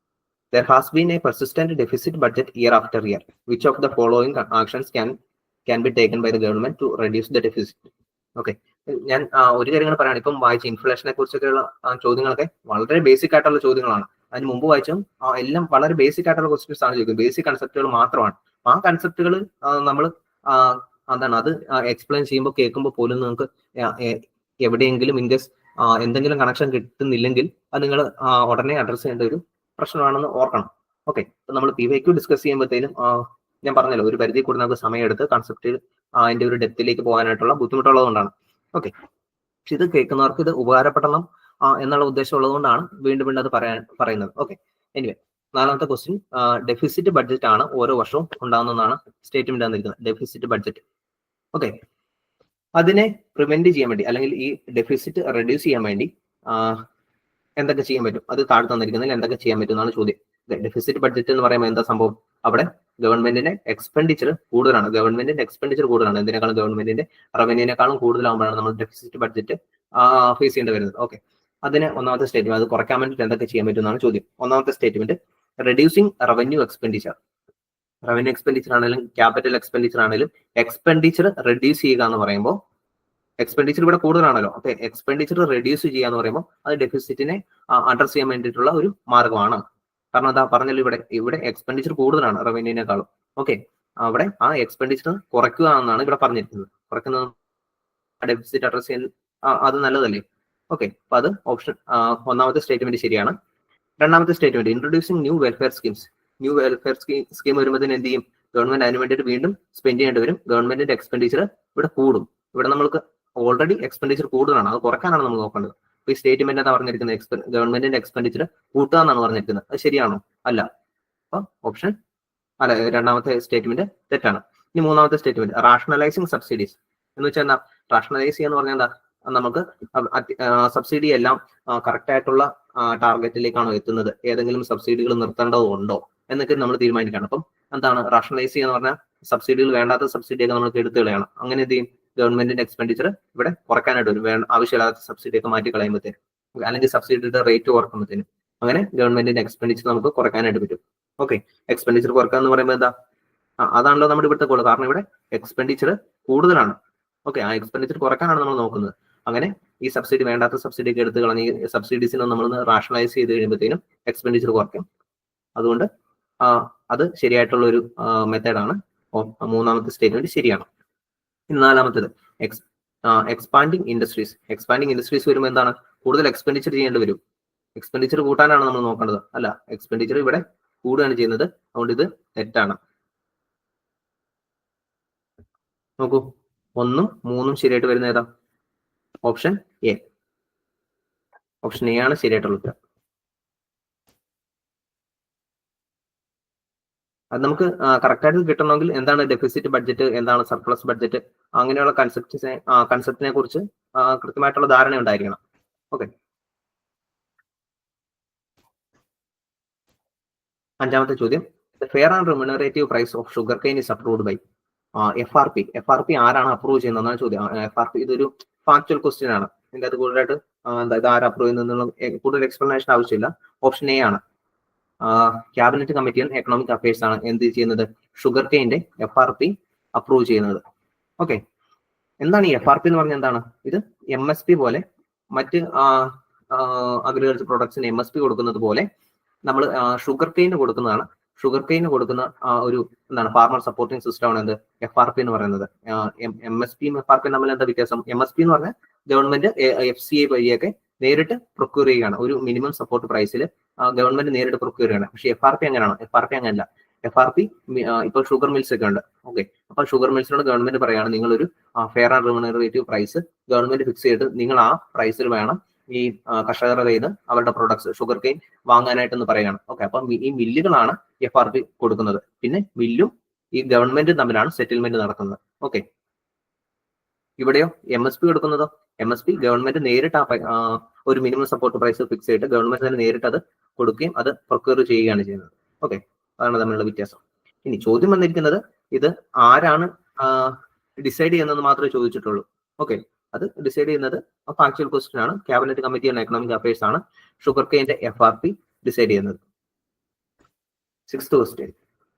there has been a persistent deficit budget year after year. Which of the following actions can be taken by the government to reduce the deficit? Okay, ഞാൻ ഒരു കാര്യങ്ങൾ പറയാണ്. ഇപ്പം വായിച്ച ഇൻഫ്ലേഷനെ കുറിച്ചൊക്കെയുള്ള ചോദ്യങ്ങളൊക്കെ വളരെ ബേസിക് ആയിട്ടുള്ള ചോദ്യങ്ങളാണ്. അതിന് മുമ്പ് വായിച്ചും എല്ലാം വളരെ ബേസിക് ആയിട്ടുള്ള ക്വസ്റ്റ്യൻസ് ആണ് ചോദിക്കുന്നത്. ബേസിക് കൺസെപ്റ്റുകൾ മാത്രമാണ്. ആ കൺസെപ്റ്റുകൾ നമ്മൾ എന്താണ് അത് എക്സ്പ്ലെയിൻ ചെയ്യുമ്പോൾ കേൾക്കുമ്പോൾ പോലും നിങ്ങൾക്ക് എവിടെയെങ്കിലും ഇൻകേസ് എന്തെങ്കിലും കണക്ഷൻ കിട്ടുന്നില്ലെങ്കിൽ അത് നിങ്ങൾ ഉടനെ അഡ്രസ് ചെയ്യേണ്ട ഒരു പ്രശ്നമാണെന്ന് ഓർക്കണം. ഓക്കെ, നമ്മൾ PYQ ഡിസ്കസ് ചെയ്യുമ്പോഴത്തേനും ഞാൻ പറഞ്ഞല്ലോ, ഒരു പരിധി കൂടി നമുക്ക് സമയമെടുത്ത് കൺസെപ്റ്റ് അതിന്റെ ഒരു ഡെപ്തിലേക്ക് പോകാനായിട്ടുള്ള ബുദ്ധിമുട്ടുള്ളത് കൊണ്ടാണ്. ഓക്കെ, പക്ഷെ ഇത് കേൾക്കുന്നവർക്ക് ഇത് ഉപകാരപ്പെടണം എന്നുള്ള ഉദ്ദേശം ഉള്ളതുകൊണ്ടാണ് വീണ്ടും അത് പറയുന്നത്. ഓക്കെ, എനിവേ, നാലാമത്തെ ക്വസ്റ്റ്യൻ, ഡെഫിസിറ്റ് ബഡ്ജറ്റ് ആണ് ഓരോ വർഷവും ഉണ്ടാകുന്നതാണ് സ്റ്റേറ്റ്മെന്റ് തന്നിരിക്കുന്നത്. Deficit budget. ഓക്കെ, അതിനെ പ്രിവെന്റ് ചെയ്യാൻ വേണ്ടി അല്ലെങ്കിൽ ഈ ഡെഫിസിറ്റ് റെഡ്യൂസ് ചെയ്യാൻ വേണ്ടി എന്തൊക്കെ ചെയ്യാൻ പറ്റും? അത് താഴെ തന്നിരിക്കുന്നതിൽ എന്തൊക്കെ ചെയ്യാൻ പറ്റും എന്നാണ് ചോദ്യം. ഡെഫിസിറ്റ് ബഡ്ജറ്റ് എന്ന് പറയുമ്പോൾ എന്താ സംഭവം? അവിടെ ഗവൺമെന്റിന്റെ എക്സ്പെൻഡിച്ചർ കൂടുതലാണ്. എന്തിനേക്കാളും ഗവൺമെന്റിന്റെ റവന്യൂവിനേക്കാളും കൂടുതലാകുമ്പോഴാണ് നമ്മൾ ഡെഫിസിറ്റ് ബഡ്ജറ്റ് ഫേസ് ചെയ്യേണ്ടി വരുന്നത്. ഓക്കെ, അതിന് ഒന്നാമത്തെ സ്റ്റേറ്റ്മെന്റ്, അത് കുറയ്ക്കാൻ വേണ്ടിയിട്ട് എന്തൊക്കെ ചെയ്യാൻ പറ്റും എന്നാണ് ചോദ്യം. ഒന്നാമത്തെ സ്റ്റേറ്റ്മെന്റ്, റെഡ്യൂസിങ് റവന്യൂ എക്സ്പെൻഡിച്ചർ ആണെങ്കിലും ക്യാപിറ്റൽ എക്സ്പെൻഡിച്ചർ ആണെങ്കിലും എക്സ്പെൻഡിച്ചർ റെഡ്യൂസ് ചെയ്യുക എന്ന് പറയുമ്പോൾ എക്സ്പെൻഡിച്ചർ ഇവിടെ കൂടുതലാണല്ലോ. അപ്പൊ എക്സ്പെൻഡിച്ചർ റെഡ്യൂസ് ചെയ്യുക എന്ന് പറയുമ്പോൾ അത് ഡെഫിസിറ്റിനെ അഡ്രസ് ചെയ്യാൻ വേണ്ടിയിട്ടുള്ള ഒരു മാർഗമാണ്. കാരണം എന്താ പറഞ്ഞല്ലോ, ഇവിടെ എക്സ്പെൻഡിച്ചർ കൂടുതലാണ് റവന്യൂവിനേക്കാളും. ഓക്കെ, അവിടെ ആ എക്സ്പെൻഡിച്ചർ കുറയ്ക്കുക എന്നാണ് ഇവിടെ പറഞ്ഞിരിക്കുന്നത്. കുറയ്ക്കുന്നത് ഡെഫിസിറ്റ് അഡ്രസ് ചെയ്യാൻ അത് നല്ലതല്ലേ? ഓക്കെ, അപ്പൊ അത് ഓപ്ഷൻ ഒന്നാമത്തെ സ്റ്റേറ്റ്മെന്റ് ശരിയാണ്. രണ്ടാമത്തെ statement, introducing new welfare schemes. New welfare scheme വരുമ്പോൾ എന്ത് ചെയ്യും? ഗവൺമെന്റ് അതിന് വേണ്ടിയിട്ട് വീണ്ടും സ്പെൻഡ് ചെയ്യേണ്ടി വരും. ഗവൺമെന്റിന്റെ എക്സ്പെൻഡിച്ചർ ഇവിടെ കൂടും. ഇവിടെ നമ്മൾക്ക് ഓൾറെഡി എക്സ്പെൻഡിച്ചർ കൂടുതലാണ്, അത് കുറയ്ക്കാനാണ് നമ്മൾ നോക്കേണ്ടത്. ഈ സ്റ്റേറ്റ്മെന്റ് എന്താ പറഞ്ഞിരിക്കുന്നത്? ഗവൺമെന്റിന്റെ എക്സ്പെൻഡിച്ചർ കൂട്ടുക എന്നാണ് പറഞ്ഞിരിക്കുന്നത്. അത് ശരിയാണോ? അല്ല. അപ്പൊ ഓപ്ഷൻ അല്ല, രണ്ടാമത്തെ സ്റ്റേറ്റ്മെന്റ് തെറ്റാണ്. ഇനി മൂന്നാമത്തെ സ്റ്റേറ്റ്മെന്റ്, റാഷണലൈസിങ് സബ്സിഡീസ് എന്ന് വെച്ചാൽ എന്താ? റാഷണലൈസ് ചെയ്യാന്ന് പറഞ്ഞാൽ എന്താ? നമുക്ക് സബ്സിഡി എല്ലാം കറക്റ്റ് ആയിട്ടുള്ള ടാർഗറ്റിലേക്കാണോ എത്തുന്നത്, ഏതെങ്കിലും സബ്സിഡികൾ നിർത്തേണ്ടതുണ്ടോ എന്നൊക്കെ നമ്മൾ തീരുമാനിക്കണം. അപ്പം എന്താണ് റാഷണലൈസ് ചെയ്യാന്ന് പറഞ്ഞാൽ? സബ്സിഡികൾ വേണ്ടാത്ത സബ്സിഡിയൊക്കെ നമുക്ക് എടുത്തു കളയണം. അങ്ങനെ എന്ത് ചെയ്യും? ഗവൺമെന്റിന്റെ എക്സ്പെൻഡിച്ചർ ഇവിടെ കുറയ്ക്കാനായിട്ട് വരും, ആവശ്യമില്ലാത്ത സബ്സിഡിയൊക്കെ മാറ്റി കളയുമ്പോഴത്തേനും, അല്ലെങ്കിൽ സബ്സിഡിയുടെ റേറ്റ് കുറക്കുമ്പോഴത്തേനും അങ്ങനെ ഗവൺമെന്റിന്റെ എക്സ്പെൻഡിച്ചർ നമുക്ക് കുറയ്ക്കാനായിട്ട് പറ്റും. ഓക്കെ, എക്സ്പെൻഡിച്ചർ കുറക്കുക എന്ന് പറയുമ്പോൾ എന്താ? അതാണല്ലോ നമ്മുടെ ഇവിടുത്തെ ഗോൾ. കാരണം ഇവിടെ എക്സ്പെൻഡിച്ചർ കൂടുതലാണ്. ഓക്കെ, ആ എക്സ്പെൻഡിച്ചർ കുറയ്ക്കാനാണ് നമ്മൾ നോക്കുന്നത്. അങ്ങനെ ഈ സബ്സിഡി, വേണ്ടാത്ത സബ്സിഡി ഒക്കെ എടുത്ത് കളഞ്ഞ് സബ്സിഡീസിനെ നമ്മൾ റാഷണലൈസ് ചെയ്ത് കഴിയുമ്പോഴത്തേനും എക്സ്പെൻഡിച്ചർ കുറയ്ക്കും. അതുകൊണ്ട് അത് ശരിയായിട്ടുള്ള ഒരു മെത്തേഡാണ്. മൂന്നാമത്തെ സ്റ്റേറ്റ്മെന്റ് ശരിയാണ്. നാലാമത്തേത് എക്സ്പാൻഡിങ് ഇൻഡസ്ട്രീസ്. എക്സ്പാൻഡിങ് ഇൻഡസ്ട്രീസ് വരുമ്പോൾ എന്താണ്? കൂടുതൽ എക്സ്പെൻഡിച്ചർ ചെയ്യേണ്ടി വരും. എക്സ്പെൻഡിച്ചർ കൂട്ടാനാണ് നമ്മൾ നോക്കേണ്ടത്. അല്ല, എക്സ്പെൻഡിച്ചർ ഇവിടെ കൂടുകയാണ് ചെയ്യുന്നത്. അതുകൊണ്ട് ഇത് തെറ്റാണ്. നോക്കൂ, 1ഉം 3ഉം ശരിയായിട്ട് വരുന്ന ഏതാ? Option A. ഓപ്ഷൻ എ ആണ് ശരിയായിട്ടുള്ള ഉത്തരം. അത് നമുക്ക് കറക്റ്റ് ആയിട്ട് കിട്ടണമെങ്കിൽ എന്താണ് ഡെഫിസിറ്റ് ബഡ്ജറ്റ്, എന്താണ് സർപ്ലസ് ബഡ്ജറ്റ്, അങ്ങനെയുള്ള കൺസെപ്റ്റിനെ കുറിച്ച് കൃത്യമായിട്ടുള്ള ധാരണ ഉണ്ടായിരിക്കണം. ഓക്കെ, അഞ്ചാമത്തെ ചോദ്യം, fair and remunerative price of sugarcane is approved by FRP. FRP ആരാണ് അപ്രൂവ് ചെയ്യുന്നതെന്നാണ് ചോദ്യം. FRP ഇതൊരു ഫാക്ച്വൽ ക്വസ്റ്റ്യൻ ആണ്. ഇതിന്റെ അത് കൂടുതലായിട്ട് ഇത് ആര് അപ്രൂവ് ചെയ്യുന്നുള്ള കൂടുതൽ എക്സ്പ്ലനേഷൻ ആവശ്യമില്ല. ഓപ്ഷൻ എ ആണ്. Cabinet committee on economic affairs ആണ് എന്ത് ചെയ്യുന്നത്? ഷുഗർ കെയിന്റെ FRP അപ്രൂവ് ചെയ്യുന്നത്. ഓക്കെ, എന്താണ് ഈ FRP എന്ന് പറഞ്ഞാൽ? എന്താണ് ഇത്? MSP പോലെ മറ്റ് അഗ്രികൾച്ചർ പ്രൊഡക്ട്സിന് MSP കൊടുക്കുന്നത് പോലെ നമ്മൾ ഷുഗർ കെയിന് കൊടുക്കുന്നതാണ്. ഷുഗർ കെയിന് കൊടുക്കുന്ന ഒരു എന്താണ് ഫാർമർ സപ്പോർട്ടിംഗ് സിസ്റ്റം ആണ് എന്ത്? FRP എന്ന് പറയുന്നത്. MSP FRP തമ്മിൽ എന്താ വ്യത്യാസം? MSP എന്ന് പറഞ്ഞാൽ ഗവൺമെന്റ് FCA വഴിയൊക്കെ നേരിട്ട് പ്രൊക്യൂർ ചെയ്യുകയാണ്. ഒരു മിനിമം സപ്പോർട്ട് പ്രൈസിൽ ഗവൺമെന്റ് നേരിട്ട് പ്രൊക്യൂർ ചെയ്യണം. പക്ഷേ FRP എങ്ങനെയാണ്? FRP അങ്ങനെയല്ല. FRP ഇപ്പോൾ ഷുഗർ മിൽസ് ഒക്കെ ഉണ്ട്. ഓക്കെ, അപ്പൊ ഷുഗർ മിൽസിനോട് ഗവൺമെന്റ് പറയാണ്, നിങ്ങളൊരു fair and remunerative price government fix ചെയ്തിട്ട് നിങ്ങൾ ആ പ്രൈസിൽ വേണം ഈ കർഷകരുടെ കയ്യിൽ നിന്ന് അവരുടെ പ്രൊഡക്ട്സ് ഷുഗർ കെയിൻ വാങ്ങാനായിട്ടെന്ന് പറയുകയാണ്. ഓക്കെ, അപ്പം ഈ മില്ലുകളാണ് FRP കൊടുക്കുന്നത്. പിന്നെ മില്ലും ഈ ഗവൺമെന്റും തമ്മിലാണ് സെറ്റിൽമെന്റ് നടക്കുന്നത്. ഓക്കെ, ഇവിടെയോ MSP കൊടുക്കുന്നതോ? MSP ഗവൺമെന്റ് നേരിട്ട് ഒരു മിനിമം സപ്പോർട്ട് പ്രൈസ് ഫിക്സ് ചെയ്തിട്ട് ഗവൺമെന്റ് തന്നെ നേരിട്ട് അത് കൊടുക്കുകയും അത് പ്രൊക്യൂർ ചെയ്യുകയാണ് ചെയ്യുന്നത്. ഓക്കെ, അതാണ് തമ്മിലുള്ള വ്യത്യാസം. ഇനി ചോദ്യം വന്നിരിക്കുന്നത് ഇത് ആരാണ് ഡിസൈഡ് ചെയ്യുന്നത് മാത്രമേ ചോദിച്ചിട്ടുള്ളൂ. ഓക്കെ, അത് ഡിസൈഡ് ചെയ്യുന്നത് ഫാക്ച്വൽ ക്വസ്റ്റ്യൻ ആണ്. Cabinet committee on economic affairs ആണ് ഷുഗർ കെയിന്റെ FRP ഡിസൈഡ് ചെയ്യുന്നത്. 6th ക്വസ്റ്റ്യൻ,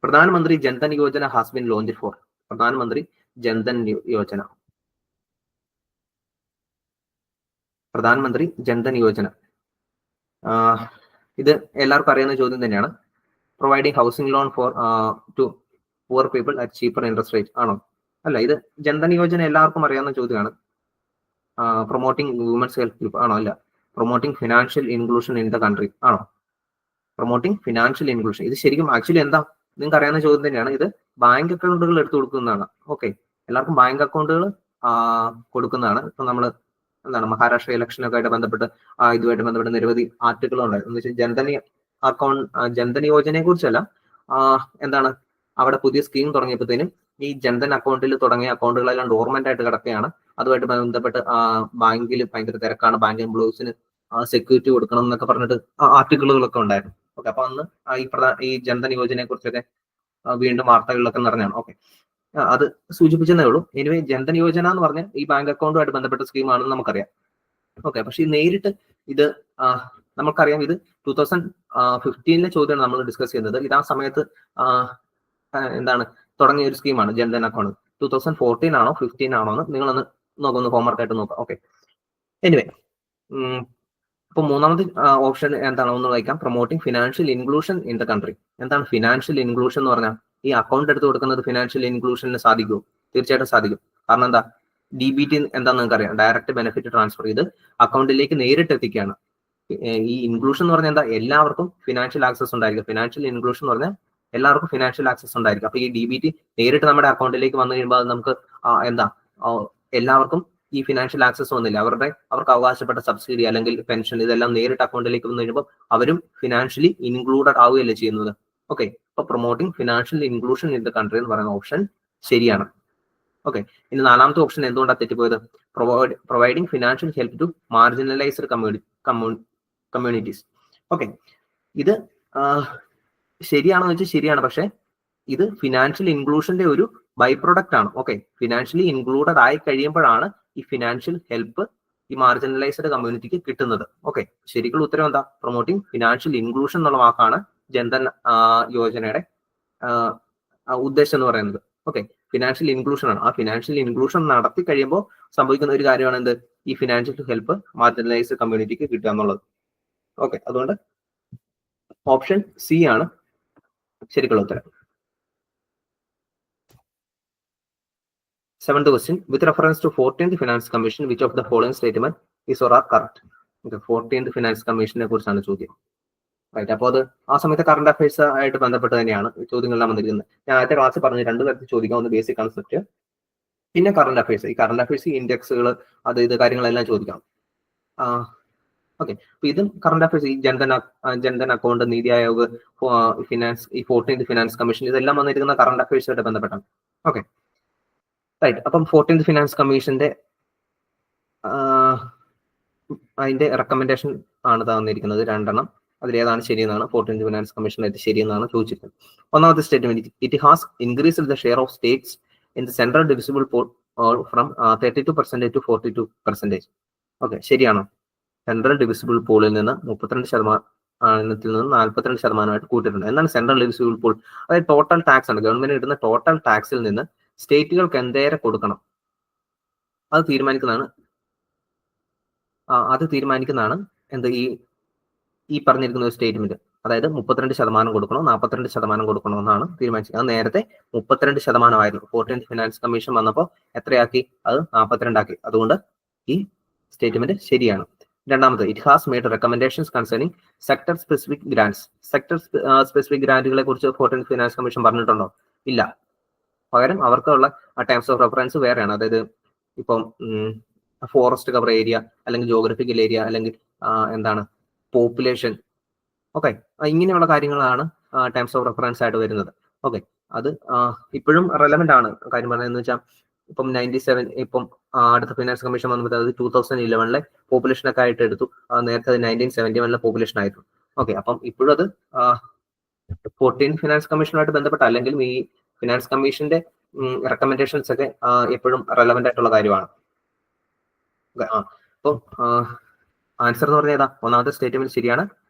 പ്രധാനമന്ത്രി Jan Dhan Yojana has been launched four. പ്രധാനമന്ത്രി ജൻധൻ യോജന. പ്രധാനമന്ത്രി ജൻധൻ യോജന ഇത് എല്ലാവർക്കും അറിയുന്ന ചോദ്യം തന്നെയാണ്. Providing housing loan for to poor people at cheaper interest rate ആണോ? അല്ല, ഇത് ജൻധൻ യോജന എല്ലാവർക്കും അറിയാവുന്ന ചോദ്യമാണ്. പ്രൊമോട്ടിംഗ് വുമൻസ് ഹെൽത്ത് ഗ്രൂപ്പ് ആണോ? അല്ല. Promoting financial inclusion in the country ആണോ? പ്രൊമോട്ടിംഗ് ഫിനാൻഷ്യൽ ഇൻക്ലൂഷൻ, ഇത് ശരിക്കും ആക്ച്വലി എന്താ? നിങ്ങൾക്ക് അറിയാവുന്ന ചോദ്യം തന്നെയാണ്. ഇത് ബാങ്ക് അക്കൗണ്ടുകൾ എടുത്തു കൊടുക്കുന്നതാണ്. ഓക്കെ, എല്ലാവർക്കും ബാങ്ക് അക്കൗണ്ടുകൾ കൊടുക്കുന്നതാണ്. ഇപ്പൊ നമ്മൾ എന്താണ് മഹാരാഷ്ട്ര ഇലക്ഷനൊക്കെ ആയിട്ട് ബന്ധപ്പെട്ട് ഇതുമായിട്ട് ബന്ധപ്പെട്ട് നിരവധി ആർട്ടിക്കിൾ ഉണ്ടായിരുന്നു. എന്ന് വെച്ചാൽ ജൻധൻ യോജനയെ കുറിച്ചല്ല, എന്താണ് അവിടെ പുതിയ സ്കീം തുടങ്ങിയപ്പോഴത്തേനും ഈ ജൻധൻ അക്കൗണ്ടിൽ തുടങ്ങിയ അക്കൗണ്ടുകളെല്ലാം ഡോർമെന്റ് ആയിട്ട് കിടക്കുകയാണ്. അതുമായിട്ട് ബന്ധപ്പെട്ട് ബാങ്കിൽ ഭയങ്കര തിരക്കാണ്, ബാങ്ക് എംപ്ലോയീസിന് സെക്യൂരിറ്റി കൊടുക്കണം എന്നൊക്കെ പറഞ്ഞിട്ട് ആർട്ടിക്കിളുകളൊക്കെ ഉണ്ടായിരുന്നു. ഓക്കെ, അപ്പൊ അന്ന് ഈ ജൻധൻ യോജനയെ കുറിച്ചൊക്കെ വീണ്ടും വാർത്തകളിലൊക്കെ നിറഞ്ഞാണ്. ഓക്കെ, അത് സൂചിപ്പിച്ചതേ ഉള്ളൂ. എനിവേ, ജൻധൻ യോജന എന്ന് പറഞ്ഞാൽ ഈ ബാങ്ക് അക്കൗണ്ടുമായിട്ട് ബന്ധപ്പെട്ട സ്കീമാണെന്ന് നമുക്കറിയാം. ഓക്കെ, പക്ഷെ നേരിട്ട് ഇത് നമുക്കറിയാം, ഇത് 2015 ചോദ്യമാണ് നമ്മൾ ഡിസ്കസ് ചെയ്യുന്നത്. ഇത് ആ സമയത്ത് എന്താണ് തുടങ്ങിയ ഒരു സ്കീമാണ് ജൻധൻ അക്കൗണ്ട്. 2014 ആണോ 15 ആണോ എന്ന് നിങ്ങളൊന്ന് നോക്കൊന്ന് ഹോംവർക്ക് ആയിട്ട് നോക്കാം. ഓക്കെ, എനിവേ, അപ്പൊ മൂന്നാമത്തെ ഓപ്ഷൻ എന്താണ് ഒന്ന് വായിക്കാം. Promoting financial inclusion in the country. എന്താണ് ഫിനാൻഷ്യൽ ഇൻക്ലൂഷൻ എന്ന് പറഞ്ഞാൽ? ഈ അക്കൗണ്ട് എടുത്ത് കൊടുക്കുന്നത് ഫിനാൻഷ്യൽ ഇൻക്ലൂഷന് സാധിക്കുമോ? തീർച്ചയായിട്ടും സാധിക്കും. കാരണം എന്താ? DBT എന്താണെന്ന് നിങ്ങൾക്ക് അറിയാം, ഡയറക്റ്റ് ബെനിഫിറ്റ് ട്രാൻസ്ഫർ. ഇത് അക്കൗണ്ടിലേക്ക് നേരിട്ട് എത്തിക്കുകയാണ്. ഈ ഇൻക്ലൂഷൻ എന്ന് പറഞ്ഞാൽ എന്താ? എല്ലാവർക്കും ഫിനാൻഷ്യൽ ആക്സസ് ഉണ്ടായിരിക്കും. ഫിനാൻഷ്യൽ ഇൻക്ലൂഷൻ എന്ന് പറഞ്ഞാൽ എല്ലാവർക്കും ഫിനാൻഷ്യൽ ആക്സസ് ഉണ്ടായിരിക്കും. അപ്പൊ ഈ DBT നേരിട്ട് നമ്മുടെ അക്കൗണ്ടിലേക്ക് വന്നു കഴിയുമ്പോൾ അത് നമുക്ക് എന്താ എല്ലാവർക്കും ഈ ഫിനാൻഷ്യൽ ആക്സസ് വന്നില്ല, അവർക്ക് അവകാശപ്പെട്ട സബ്സിഡി അല്ലെങ്കിൽ പെൻഷൻ ഇതെല്ലാം നേരിട്ട് അക്കൗണ്ടിലേക്ക് വന്നു കഴിയുമ്പോൾ അവരും ഫിനാൻഷ്യലി ഇൻക്ലൂഡഡ് ആവുകയല്ലേ ചെയ്യുന്നത്. ഓക്കെ, അപ്പൊ promoting financial inclusion in the country എന്ന് പറയുന്ന ഓപ്ഷൻ ശരിയാണ്. ഓക്കെ, ഇനി നാലാമത്തെ ഓപ്ഷൻ എന്തുകൊണ്ടാണ് തെറ്റിപ്പോയത്? Providing financial help to marginalised communities. Okay, ഇത് ശരിയാണെന്ന് വെച്ചാൽ ശരിയാണ്, പക്ഷെ ഇത് ഫിനാൻഷ്യൽ ഇൻക്ലൂഷന്റെ ഒരു ബൈ പ്രൊഡക്റ്റ് ആണ്. ഓക്കെ, ഫിനാൻഷ്യലി ഇൻക്ലൂഡഡ് ആയി കഴിയുമ്പോഴാണ് ഈ ഫിനാൻഷ്യൽ ഹെൽപ്പ് ഈ മാർജിനലൈസ്ഡ് കമ്മ്യൂണിറ്റിക്ക് കിട്ടുന്നത്. ഓക്കെ, ശരിക്കുള്ള ഉത്തരം എന്താ? പ്രൊമോട്ടിംഗ് ഫിനാൻഷ്യൽ ഇൻക്ലൂഷൻ എന്നുള്ള വാക്കാണ് ജൻധൻ യോജനയുടെ ഉദ്ദേശം എന്ന് പറയുന്നത്. ഓക്കെ, ഫിനാൻഷ്യൽ ഇൻക്ലൂഷൻ ആണ്. ആ ഫിനാൻഷ്യൽ ഇൻക്ലൂഷൻ നടത്തി കഴിയുമ്പോൾ സംഭവിക്കുന്ന ഒരു കാര്യമാണ് എന്ത്? ഈ ഫിനാൻഷ്യൽ ഹെൽപ്പ് മാർജിനലൈസ്ഡ് കമ്മ്യൂണിറ്റിക്ക് കിട്ടുക എന്നുള്ളത്. ഓക്കെ, അതുകൊണ്ട് ഓപ്ഷൻ സി ആണ് ശരിക്കുള്ള ഉത്തരം. 7th question, with reference to 14th Finance Commission, which of the following statement is or are correct? 14th Finance Commission കുറിച്ചാണ് ചോദ്യം. റൈറ്റ്, അപ്പോൾ അത് ആ സമയത്ത് കറണ്ട് അഫയേഴ്സ് ആയിട്ട് ബന്ധപ്പെട്ട് തന്നെയാണ് ചോദ്യങ്ങളെല്ലാം വന്നിരിക്കുന്നത്. ഞാൻ ആദ്യത്തെ ക്ലാസ്സിൽ പറഞ്ഞു 2 തരത്തിൽ ചോദിക്കാം, ഒന്ന് ബേസിക് കൺസെപ്റ്റ്, പിന്നെ കറണ്ട് അഫയേഴ്സ്. ഈ കറണ്ട് അഫയേഴ്സ് ഇൻഡെക്സുകൾ അത് ഇത് കാര്യങ്ങളെല്ലാം ചോദിക്കാം. ഓക്കെ, അപ്പൊ ഇതും കറണ്ട് അഫയേഴ്സ്, ഈ ജൻധൻ അക്കൗണ്ട്, നീതി ആയോഗ്, ഫിനാൻസ്, ഈ 14th ഫിനാൻസ് കമ്മീഷൻ, ഇതെല്ലാം വന്നിരിക്കുന്ന കറണ്ട് അഫയേഴ്സുമായിട്ട് ബന്ധപ്പെട്ടാണ്. Okay, right. അപ്പം 14th ഫിനാൻസ് കമ്മീഷന്റെ അതിന്റെ റെക്കമെൻഡേഷൻ ആണ് തന്നിരിക്കുന്നത് 2 എണ്ണം. അതിലേതാണ് ശരിയെന്നാണ് 14th ഫിനാൻസ് കമ്മീഷനായിട്ട് ശരിയെന്നാണ് ചോദിച്ചിരിക്കുന്നത്. ഒന്നാമത്തെ statement, it has increased the share of States in the central divisible pool from 32% to 42%. Okay, ശരിയാണോ? സെൻട്രൽ ഡിവിസിബിൾ പൂളിൽ നിന്ന് 32% നിന്ന് 42% കൂട്ടിയിട്ടുണ്ട്. എന്താണ് സെൻട്രൽ ഡിവിസിബിൾ പൂൾ? അതായത് ടോട്ടൽ ടാക്സ് ആണ്, ഗവൺമെന്റ് ഇടുന്ന ടോട്ടൽ ടാക്സിൽ നിന്ന് സ്റ്റേറ്റുകൾക്ക് എന്തേരെ കൊടുക്കണം അത് തീരുമാനിക്കുന്നതാണ് എന്ത് ഈ പറഞ്ഞിരിക്കുന്ന ഒരു സ്റ്റേറ്റ്മെന്റ്. അതായത് 32% കൊടുക്കണോ 42% കൊടുക്കണോ എന്നാണ് തീരുമാനിച്ചത്. അത് നേരത്തെ 32% ആയിരുന്നു. 14th ഫിനാൻസ് കമ്മീഷൻ വന്നപ്പോൾ എത്രയാക്കി? അത് 42 ആക്കി. അതുകൊണ്ട് ഈ സ്റ്റേറ്റ്മെന്റ് ശരിയാണ്. രണ്ടാമത്, it has made recommendations concerning sector specific grants. Sector specific ഗ്രാന്റുകളെ കുറിച്ച് 14th ഫിനാൻസ് കമ്മീഷൻ പറഞ്ഞിട്ടുണ്ടോ? ഇല്ല. പകരം അവർക്കുള്ള ടേംസ് ഓഫ് റെഫറൻസ് വേറെയാണ്. അതായത് ഇപ്പം ഫോറസ്റ്റ് കവർ ഏരിയ, അല്ലെങ്കിൽ ജോഗ്രഫിക്കൽ ഏരിയ, അല്ലെങ്കിൽ എന്താണ് പോപ്പുലേഷൻ, ഓക്കെ, ഇങ്ങനെയുള്ള കാര്യങ്ങളാണ് ടേംസ് ഓഫ് റെഫറൻസ് ആയിട്ട് വരുന്നത്. ഓക്കെ, അത് ഇപ്പോഴും റെലവെന്റ് ആണ്. കാര്യം പറയുന്നത് വെച്ചാൽ ഇപ്പം 97 ഇപ്പം അടുത്ത ഫിനാൻസ് കമ്മീഷൻ വന്നപ്പോൾ അത് 2011 പോപ്പുലേഷൻ ഒക്കെ ആയിട്ട് എടുത്തു. നേരത്തെ അത് 1971 പോപ്പുലേഷൻ ആയിരുന്നു. ഓക്കെ, അപ്പം ഇപ്പോഴും അത് 14th ഫിനാൻസ് കമ്മീഷനുമായിട്ട് ബന്ധപ്പെട്ട അല്ലെങ്കിലും ഈ ഫിനാൻസ് കമ്മീഷന്റെ റെക്കമെൻഡേഷൻസ് ഒക്കെ എപ്പോഴും റെലവെന്റ് ആയിട്ടുള്ള കാര്യമാണ്. അപ്പോൾ ആൻസർ എന്ന് പറഞ്ഞാൽ ഏതാ? ഒന്നാമത്തെ സ്റ്റേറ്റ്മെന്റ് ശരിയാണ്.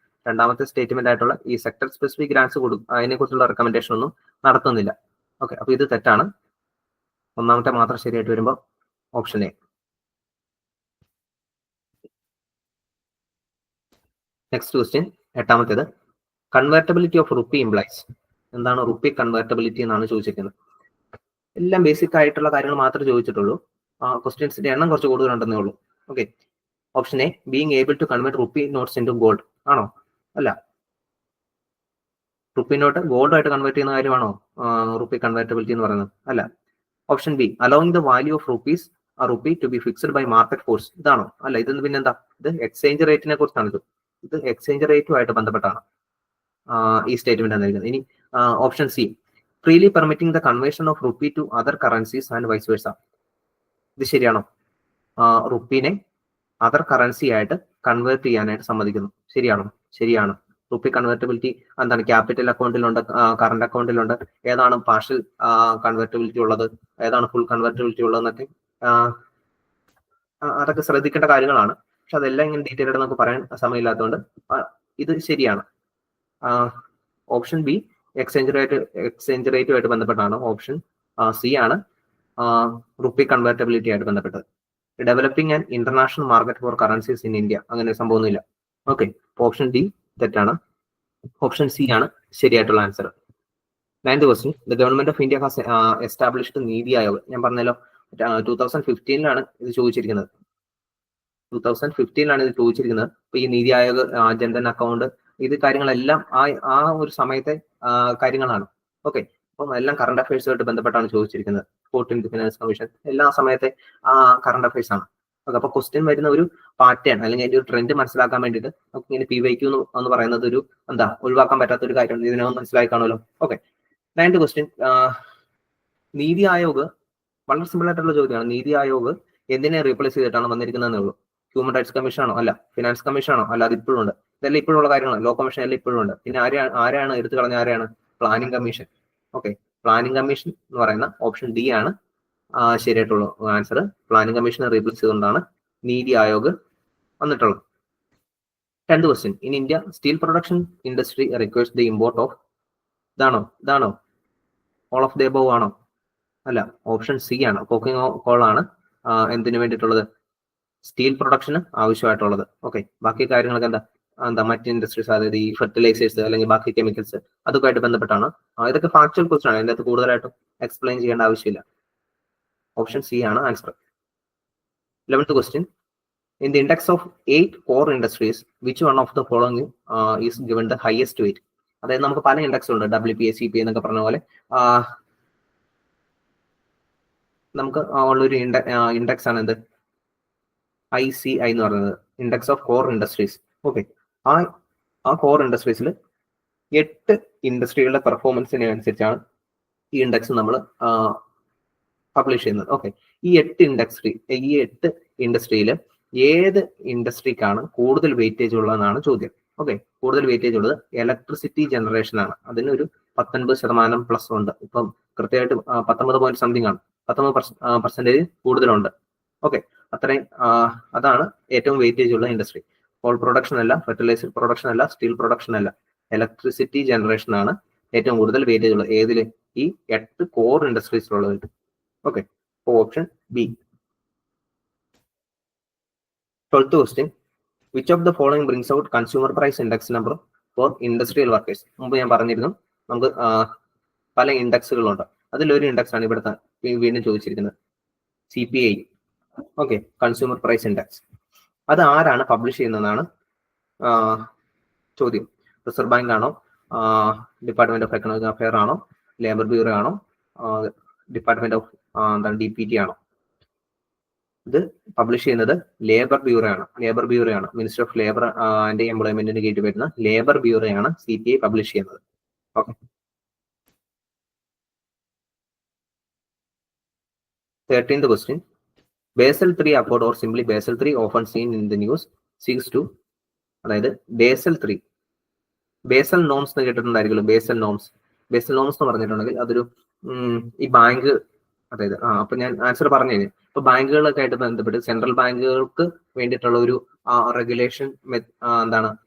രണ്ടാമത്തെ സ്റ്റേറ്റ്മെന്റ് ആയിട്ടുള്ള ഈ സെക്ടർ സ്പെസിഫിക് ഗ്രാന്റ്സ് കൊടുക്കും, അതിനെ കുറിച്ചുള്ള റെക്കമെൻഡേഷൻ ഒന്നും നടത്തുന്നില്ല. ഓക്കെ, അപ്പൊ ഇത് തെറ്റാണ്. ഒന്നാമത്തെ മാത്രം ശരിയായിട്ട് വരുമ്പോൾ ഓപ്ഷൻ എ. നെക്സ്റ്റ് ക്വസ്റ്റ്യൻ, 8ാമത്തേത്, കൺവേർട്ടബിലിറ്റി ഓഫ് റുപ്പി ഇംപ്ലൈസ്. എന്താണ് റുപ്പി കൺവേർട്ടബിലിറ്റി എന്നാണ് ചോദിച്ചിരിക്കുന്നത്. എല്ലാം ബേസിക് ആയിട്ടുള്ള കാര്യങ്ങൾ മാത്രമേ ചോദിച്ചിട്ടുള്ളൂ. ക്വസ്റ്റ്യൻസിന്റെ എണ്ണം കുറച്ച് കൂടുതലുണ്ടെന്നേ ഉള്ളൂ. Okay, option A, being able to convert rupee notes into gold ആണോ? അല്ല. റുപ്പി നോട്ട് ഗോൾഡ് ആയിട്ട് കൺവേർട്ട് ചെയ്യുന്ന കാര്യമാണോ റുപ്പി കൺവേർട്ടബിലിറ്റി എന്ന് പറയുന്നത്? അല്ല. Option B, allowing the value of rupee to be fixed by market force. ഇതാണോ? അല്ല. ഇത് പിന്നെന്താ? ഇത് എക്സ്ചേഞ്ച് റേറ്റിനെ കുറിച്ചാണ്. ഇത് എക്സ്ചേഞ്ച് റേറ്റുമായിട്ട് ബന്ധപ്പെട്ടാണ് ഈ സ്റ്റേറ്റ്മെന്റ് തന്നിരിക്കുന്നത്. ഇനി option C, freely permitting the conversion of rupee to other currencies and vice versa. ഇത് ശരിയാണോ? റുപ്പിനെ അതർ കറൻസി ആയിട്ട് കൺവേർട്ട് ചെയ്യാനായിട്ട് സമ്മതിക്കുന്നു. ശരിയാണോ? ശരിയാണ്. റുപ്പി കൺവേർട്ടബിലിറ്റി എന്താണ്? ക്യാപിറ്റൽ അക്കൗണ്ടിലുണ്ട്, കറണ്ട് അക്കൗണ്ടിലുണ്ട്. ഏതാണ് പാർഷ്യൽ കൺവേർട്ടബിലിറ്റി ഉള്ളത്, ഏതാണ് ഫുൾ കൺവേർട്ടബിലിറ്റി ഉള്ളതെന്നൊക്കെ അതൊക്കെ ശ്രദ്ധിക്കേണ്ട കാര്യങ്ങളാണ്. പക്ഷെ അതെല്ലാം ഇങ്ങനെ ഡീറ്റെയിൽ ആയിട്ട് നമുക്ക് പറയാൻ സമയമില്ലാത്തതുകൊണ്ട് ഇത് ശരിയാണ്. ഓപ്ഷൻ ബി എക്സ്ചേഞ്ച് റേറ്റുമായിട്ട് ബന്ധപ്പെട്ടാണ്. ഓപ്ഷൻ സി ആണ് റുപ്പി കൺവേർട്ടബിലിറ്റി ആയിട്ട് ബന്ധപ്പെട്ടത്. Developing and international market four currencies in India, അങ്ങനെ സംഭവമൊന്നുമില്ല. ഓക്കെ, ഓപ്ഷൻ ഡി തെറ്റാണ്. ഓപ്ഷൻ സി ആണ് ശരിയായിട്ടുള്ള answer. 9th question, the government of India has established NITI Aayog. ഞാൻ പറഞ്ഞല്ലോ 2015 ഇത് ചോദിച്ചിരിക്കുന്നത്. 2015 ഇത് ചോദിച്ചിരിക്കുന്നത്. അപ്പൊ ഈ നീതി ആയോഗ്, ജൻധൻ അക്കൗണ്ട്, ഇത് കാര്യങ്ങളെല്ലാം ആ ഒരു സമയത്തെ കാര്യങ്ങളാണ്. ഓക്കെ, അപ്പം എല്ലാം കറണ്ട് അഫയേഴ്സുമായിട്ട് ബന്ധപ്പെട്ടാണ് ചോദിച്ചിരിക്കുന്നത്. ഫിനാൻസ് കമ്മീഷൻ എല്ലാ സമയത്തെ കറണ്ട് അഫയേഴ്സ് ആണ്. അപ്പൊ ക്വസ്റ്റ്യൻ വരുന്ന ഒരു പാറ്റേൺ അല്ലെങ്കിൽ അതിന്റെ ഒരു ട്രെൻഡ് മനസ്സിലാക്കാൻ വേണ്ടിയിട്ട് നമുക്ക് ഇങ്ങനെ PYQ എന്ന് പറയുന്നത് ഒരു ഒഴിവാക്കാൻ പറ്റാത്ത ഒരു കാര്യമാണ്. ഇതിനകം മനസ്സിലായി കാണുമല്ലോ. Okay, 9th question, NITI Aayog, വളരെ സിമ്പിൾ ആയിട്ടുള്ള ചോദ്യമാണ്. നീതി ആയോഗ് എന്തിനെ റീപ്ലേസ് ചെയ്തിട്ടാണ് വന്നിരിക്കുന്നതെന്നേ ഉള്ളൂ. ഹ്യൂമൻ റൈറ്റ്സ് കമ്മീഷൻ ആണോ? അല്ല. ഫിനാൻസ് കമ്മീഷൻ ആണോ? അല്ല. അത് ഇപ്പോഴും ഉണ്ട്. ഇതെല്ലാം ഇപ്പോഴുള്ള കാര്യങ്ങളാണ്. ലോ കമ്മീഷൻ എല്ലാം ഇപ്പോഴും ഉണ്ട്. പിന്നെ ആരാണ് എടുത്തു കളഞ്ഞ? ആരാണ്? Planning commission. Okay, planning commission എന്ന് പറയുന്ന ഓപ്ഷൻ ഡി ആണ് ശരിയായിട്ടുള്ള ആൻസർ. പ്ലാനിംഗ് കമ്മീഷനെ റീപ്ലേസ് ചെയ്തുകൊണ്ടാണ് നീതി ആയോഗ് വന്നിട്ടുള്ളത്. 10th question, in India steel production industry requires the import of, ഇതാണോ ഓൾ ഓഫ് ദി അബവ് ആണോ? അല്ല, ഓപ്ഷൻ സി ആണ്. കോക്കിംഗ് കോൾ ആണ് എന്തിനു വേണ്ടിയിട്ടുള്ളത്? സ്റ്റീൽ പ്രൊഡക്ഷന് ആവശ്യമായിട്ടുള്ളത്. ഓക്കെ, ബാക്കി കാര്യങ്ങളൊക്കെ മറ്റ് ഇൻഡസ്ട്രീസ്, അതായത് ഈ ഫെർട്ടിലൈസേഴ്സ് അല്ലെങ്കിൽ ബാക്കി കെമിക്കൽസ്, അതൊക്കെ ആയിട്ട് ബന്ധപ്പെട്ടാണ്. ഇതൊക്കെ ഫാക്ച്വൽ ക്വസ്റ്റ്യൻ ആണ്. അതിൻ്റെ അകത്ത് കൂടുതലായിട്ടും എക്സ്പ്ലെയിൻ ചെയ്യേണ്ട ആവശ്യമില്ല. ഓപ്ഷൻ സി ആണ് answer. 11th question, in the index of 8 core industries which one of the following is given the highest weight? അതായത് നമുക്ക് പല ഇൻഡെക്സ് ഉണ്ട്, WPA, CPA എന്നൊക്കെ പറഞ്ഞ പോലെ. നമുക്ക് ഉള്ളൊരു ഇൻഡെക്സ് ആണ് എന്ത്? ICI എന്ന് പറയുന്നത്, index of core industries. Okay, ആ കോർ ഇൻഡസ്ട്രീസിൽ 8 ഇൻഡസ്ട്രികളുടെ പെർഫോമൻസിനെ അനുസരിച്ചാണ് ഈ ഇൻഡെക്സ് നമ്മൾ പബ്ലിഷ് ചെയ്യുന്നത്. ഓക്കെ, ഈ 8 ഇൻഡസ്ട്രിയിൽ ഏത് ഇൻഡസ്ട്രിക്കാണ് കൂടുതൽ വെയിറ്റേജ് ഉള്ളതെന്നാണ് ചോദ്യം. ഓക്കെ, കൂടുതൽ വെയിറ്റേജ് ഉള്ളത് ഇലക്ട്രിസിറ്റി ജനറേഷൻ ആണ്. അതിനൊരു 19% പ്ലസ് ഉണ്ട്. ഇപ്പം കൃത്യമായിട്ട് 19 പോയിന്റ് സംതിങ് ആണ്, 19% കൂടുതലുണ്ട്. ഓക്കെ, അത്രയും അതാണ് ഏറ്റവും വെയിറ്റേജ് ഉള്ള ഇൻഡസ്ട്രി. കോൾ പ്രൊഡക്ഷൻ അല്ല, ഫെർട്ടിലൈസർ പ്രൊഡക്ഷൻ അല്ല, സ്റ്റീൽ പ്രൊഡക്ഷൻ അല്ല, ഇലക്ട്രിസിറ്റി ജനറേഷൻ ആണ് ഏറ്റവും കൂടുതൽ വെയിറ്റേജ് ഉള്ളത്. ഏതില്? ഈ 8 കോർ ഇൻഡസ്ട്രീസിലുള്ളത്. Okay, option B. 12th question, which of the following brings out consumer price index number for industrial workers? മുമ്പ് ഞാൻ പറഞ്ഞിരുന്നു നമുക്ക് പല ഇൻഡെക്സുകളുണ്ട്. അതിലൊരു ഇൻഡെക്സ് ആണ് ഇവിടുത്തെ വീണ്ടും ചോദിച്ചിരിക്കുന്നത്, CPI. Okay, consumer price index. അത് ആരാണ് പബ്ലിഷ് ചെയ്യുന്നതെന്നാണ് ചോദ്യം. റിസർവ് ബാങ്ക് ആണോ? ഡിപ്പാർട്ട്മെന്റ് ഓഫ് എക്കണോമിക് അഫയർ ആണോ? ലേബർ ബ്യൂറോ ആണോ? ഡിപ്പാർട്ട്മെന്റ് ഓഫ് DPT ആണോ? ഇത് പബ്ലിഷ് ചെയ്യുന്നത് ലേബർ ബ്യൂറോ ആണ്. മിനിസ്റ്റർ ഓഫ് ലേബർ ആൻഡ് എംപ്ലോയ്മെന്റിന് കീഴിൽ വരുന്ന ലേബർ ബ്യൂറോ ആണ് CPI പബ്ലിഷ് ചെയ്യുന്നത്. Okay, 13th question, Basel III Accord or simply Basel III often seen in the news seeks to, അതായത് Basel III, ബേസൽ നോംസ് എന്ന് കേട്ടിട്ടുണ്ടായിരിക്കുമല്ലോ. Basal norms എന്ന് പറഞ്ഞിട്ടുണ്ടെങ്കിൽ അതൊരു ഈ ബാങ്ക്, അതായത് അപ്പൊ ഞാൻ ആൻസർ പറഞ്ഞു കഴിഞ്ഞു. ഇപ്പൊ ബാങ്കുകളൊക്കെ ആയിട്ട് ബന്ധപ്പെട്ട് സെൻട്രൽ ബാങ്കുകൾക്ക് വേണ്ടിയിട്ടുള്ള ഒരു റെഗുലേഷൻ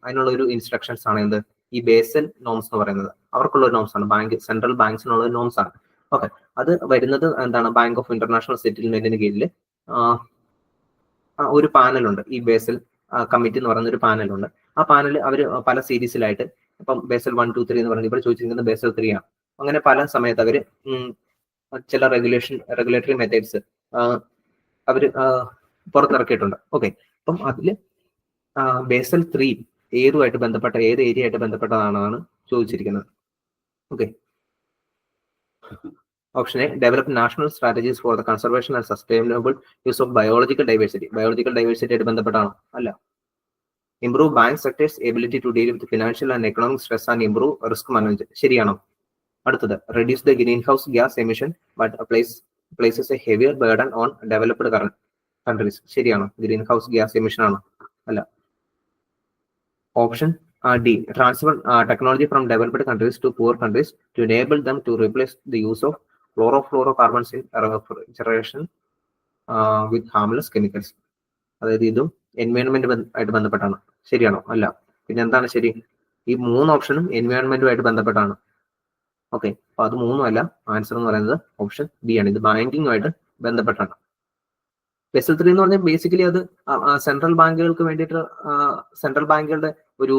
അതിനുള്ള ഒരു ഇൻസ്ട്രക്ഷൻസ് ആണ് എന്ത്? ഈ ബേസൽ നോംസ് എന്ന് പറയുന്നത്. അവർക്കുള്ള ഒരു നോംസ് ആണ്, സെൻട്രൽ ബാങ്ക്സിനുള്ള ഒരു നോംസ് ആണ്. ഓക്കെ, അത് വരുന്നത് ബാങ്ക് ഓഫ് ഇന്റർനാഷണൽ സെറ്റിൽമെന്റിന് കീഴിൽ ഒരു പാനലുണ്ട്. ഈ ബേസൽ കമ്മിറ്റി എന്ന് പറയുന്ന ഒരു പാനലുണ്ട്. ആ പാനൽ അവർ പല സീരീസിലായിട്ട്, ഇപ്പം ബേസൽ 1, 2, 3 എന്ന് പറഞ്ഞാൽ ഇവിടെ ചോദിച്ചിരിക്കുന്നത് ബേസൽ 3 ആണ്. അങ്ങനെ പല സമയത്ത് അവർ ചില റെഗുലേറ്ററി മെത്തേഡ്സ് അവർ പുറത്തിറക്കിയിട്ടുണ്ട്. ഓക്കെ, അപ്പം അതില് ബേസൽ 3 ഏത് ഏരിയ ആയിട്ട് ബന്ധപ്പെട്ടതാണെന്നാണ് ചോദിച്ചിരിക്കുന്നത്. Okay, option A, develop national strategies for the conservation and sustainable use of biological diversity. Biological diversity ആയിട്ട് ബന്ധപ്പെട്ടാണോ? അല്ല. Improve bank sectors ability to deal with financial and economic stress and improve risk management. ശരിയാണോ? അടുത്തത്, reduce the greenhouse gas emission but places a heavier burden on developed countries. ശരിയാണോ? Greenhouse gas emission ആണോ? അല്ല. Option D, transfer technology from developed countries to poor countries to enable them to replace the use of fluorocarbons in refrigeration with harmless chemicals. അതായത് ഇതും environment ആയിട്ട് ബന്ധപ്പെട്ടാണ്. ശരിയാണോ? അല്ല. പിന്നെ എന്താണ് ശരി? ഈ 3 ഓപ്ഷനും എൻവയോൺമെന്റുമായിട്ട് ബന്ധപ്പെട്ടാണ്. ഓക്കെ, അപ്പൊ അത് 3 അല്ല. ആൻസർ എന്ന് പറയുന്നത് ഓപ്ഷൻ ബി ആണ്. ഇത് ബാങ്കിങ്ങുമായിട്ട് ബന്ധപ്പെട്ടാണ്. ബേസൽ 3 എന്ന് പറഞ്ഞാൽ ബേസിക്കലി അത് സെൻട്രൽ ബാങ്കുകൾക്ക് വേണ്ടിയിട്ട് സെൻട്രൽ ബാങ്കുകളുടെ ഒരു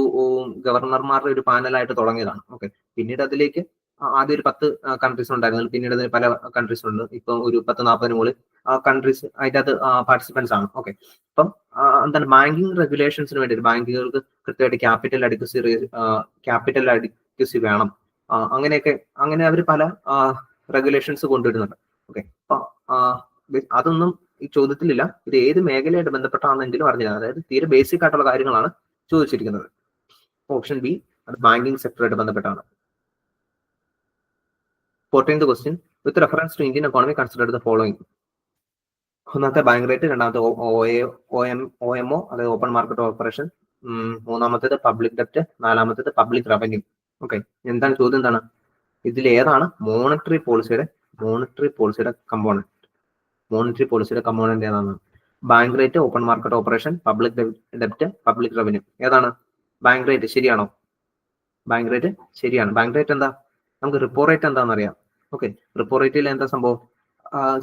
ഗവർണർമാരുടെ ഒരു പാനലായിട്ട് തുടങ്ങിയതാണ്. ഓക്കെ, പിന്നീട് അതിലേക്ക് ആദ്യം ഒരു 10 കൺട്രീസ് ഉണ്ടായിരുന്നു. പിന്നീട് അതിന് പല കൺട്രീസ് ഉണ്ട്. ഇപ്പം ഒരു 10-40 മുകളിൽ കൺട്രീസ് അതിൻ്റെ അത് പാർട്ടിസിപ്പൻസ് ആണ്. ഓക്കെ, അപ്പം ബാങ്കിങ് റെഗുലേഷൻസിന് വേണ്ടിയിട്ട് ബാങ്കുകൾക്ക് കൃത്യമായിട്ട് ക്യാപിറ്റൽ അഡിക്വസി വേണം. അങ്ങനെ അവർ പല റെഗുലേഷൻസ് കൊണ്ടുവരുന്നുണ്ട്. ഓക്കെ, അപ്പൊ അതൊന്നും ഈ ചോദ്യത്തിലില്ല. ഇത് ഏത് മേഖലയായിട്ട് ബന്ധപ്പെട്ടാണെങ്കിലും അറിഞ്ഞില്ല. അതായത് തീരെ ബേസിക് ആയിട്ടുള്ള കാര്യങ്ങളാണ് ചോദിച്ചിരിക്കുന്നത്. ഓപ്ഷൻ ബി, അത് ബാങ്കിങ് സെക്ടറായിട്ട് ബന്ധപ്പെട്ടാണ്. 14th question, with reference to Indian economy consider the following. ഒന്നാമത്തെ ബാങ്ക് റേറ്റ്, രണ്ടാമത്തെ OMO അതായത് ഓപ്പൺ മാർക്കറ്റ് ഓപ്പറേഷൻ, മൂന്നാമത്തേത് പബ്ലിക് ഡെപ്റ്റ്, നാലാമത്തേത് പബ്ലിക് റവന്യൂ. ഓക്കെ, എന്താണ് ചോദ്യം? എന്താണ് ഇതിൽ ഏതാണ് മോണിറ്ററി പോളിസിയുടെ കമ്പോണന്റ്? മോണിറ്ററി പോളിസിയുടെ കമ്പോണന്റ് ഏതാണ്? Bank rate, open market operation, public ഡെപ്റ്റ്, പബ്ലിക് റവന്യൂ. ഏതാണ്? ബാങ്ക് റേറ്റ് ശരിയാണോ? ബാങ്ക് റേറ്റ് ശരിയാണ്. ബാങ്ക് റേറ്റ് എന്താ? നമുക്ക് റിപ്പോ റേറ്റ് എന്താണെന്ന് അറിയാം. ഓക്കെ, റിപ്പോ റേറ്റിൽ എന്താ സംഭവം?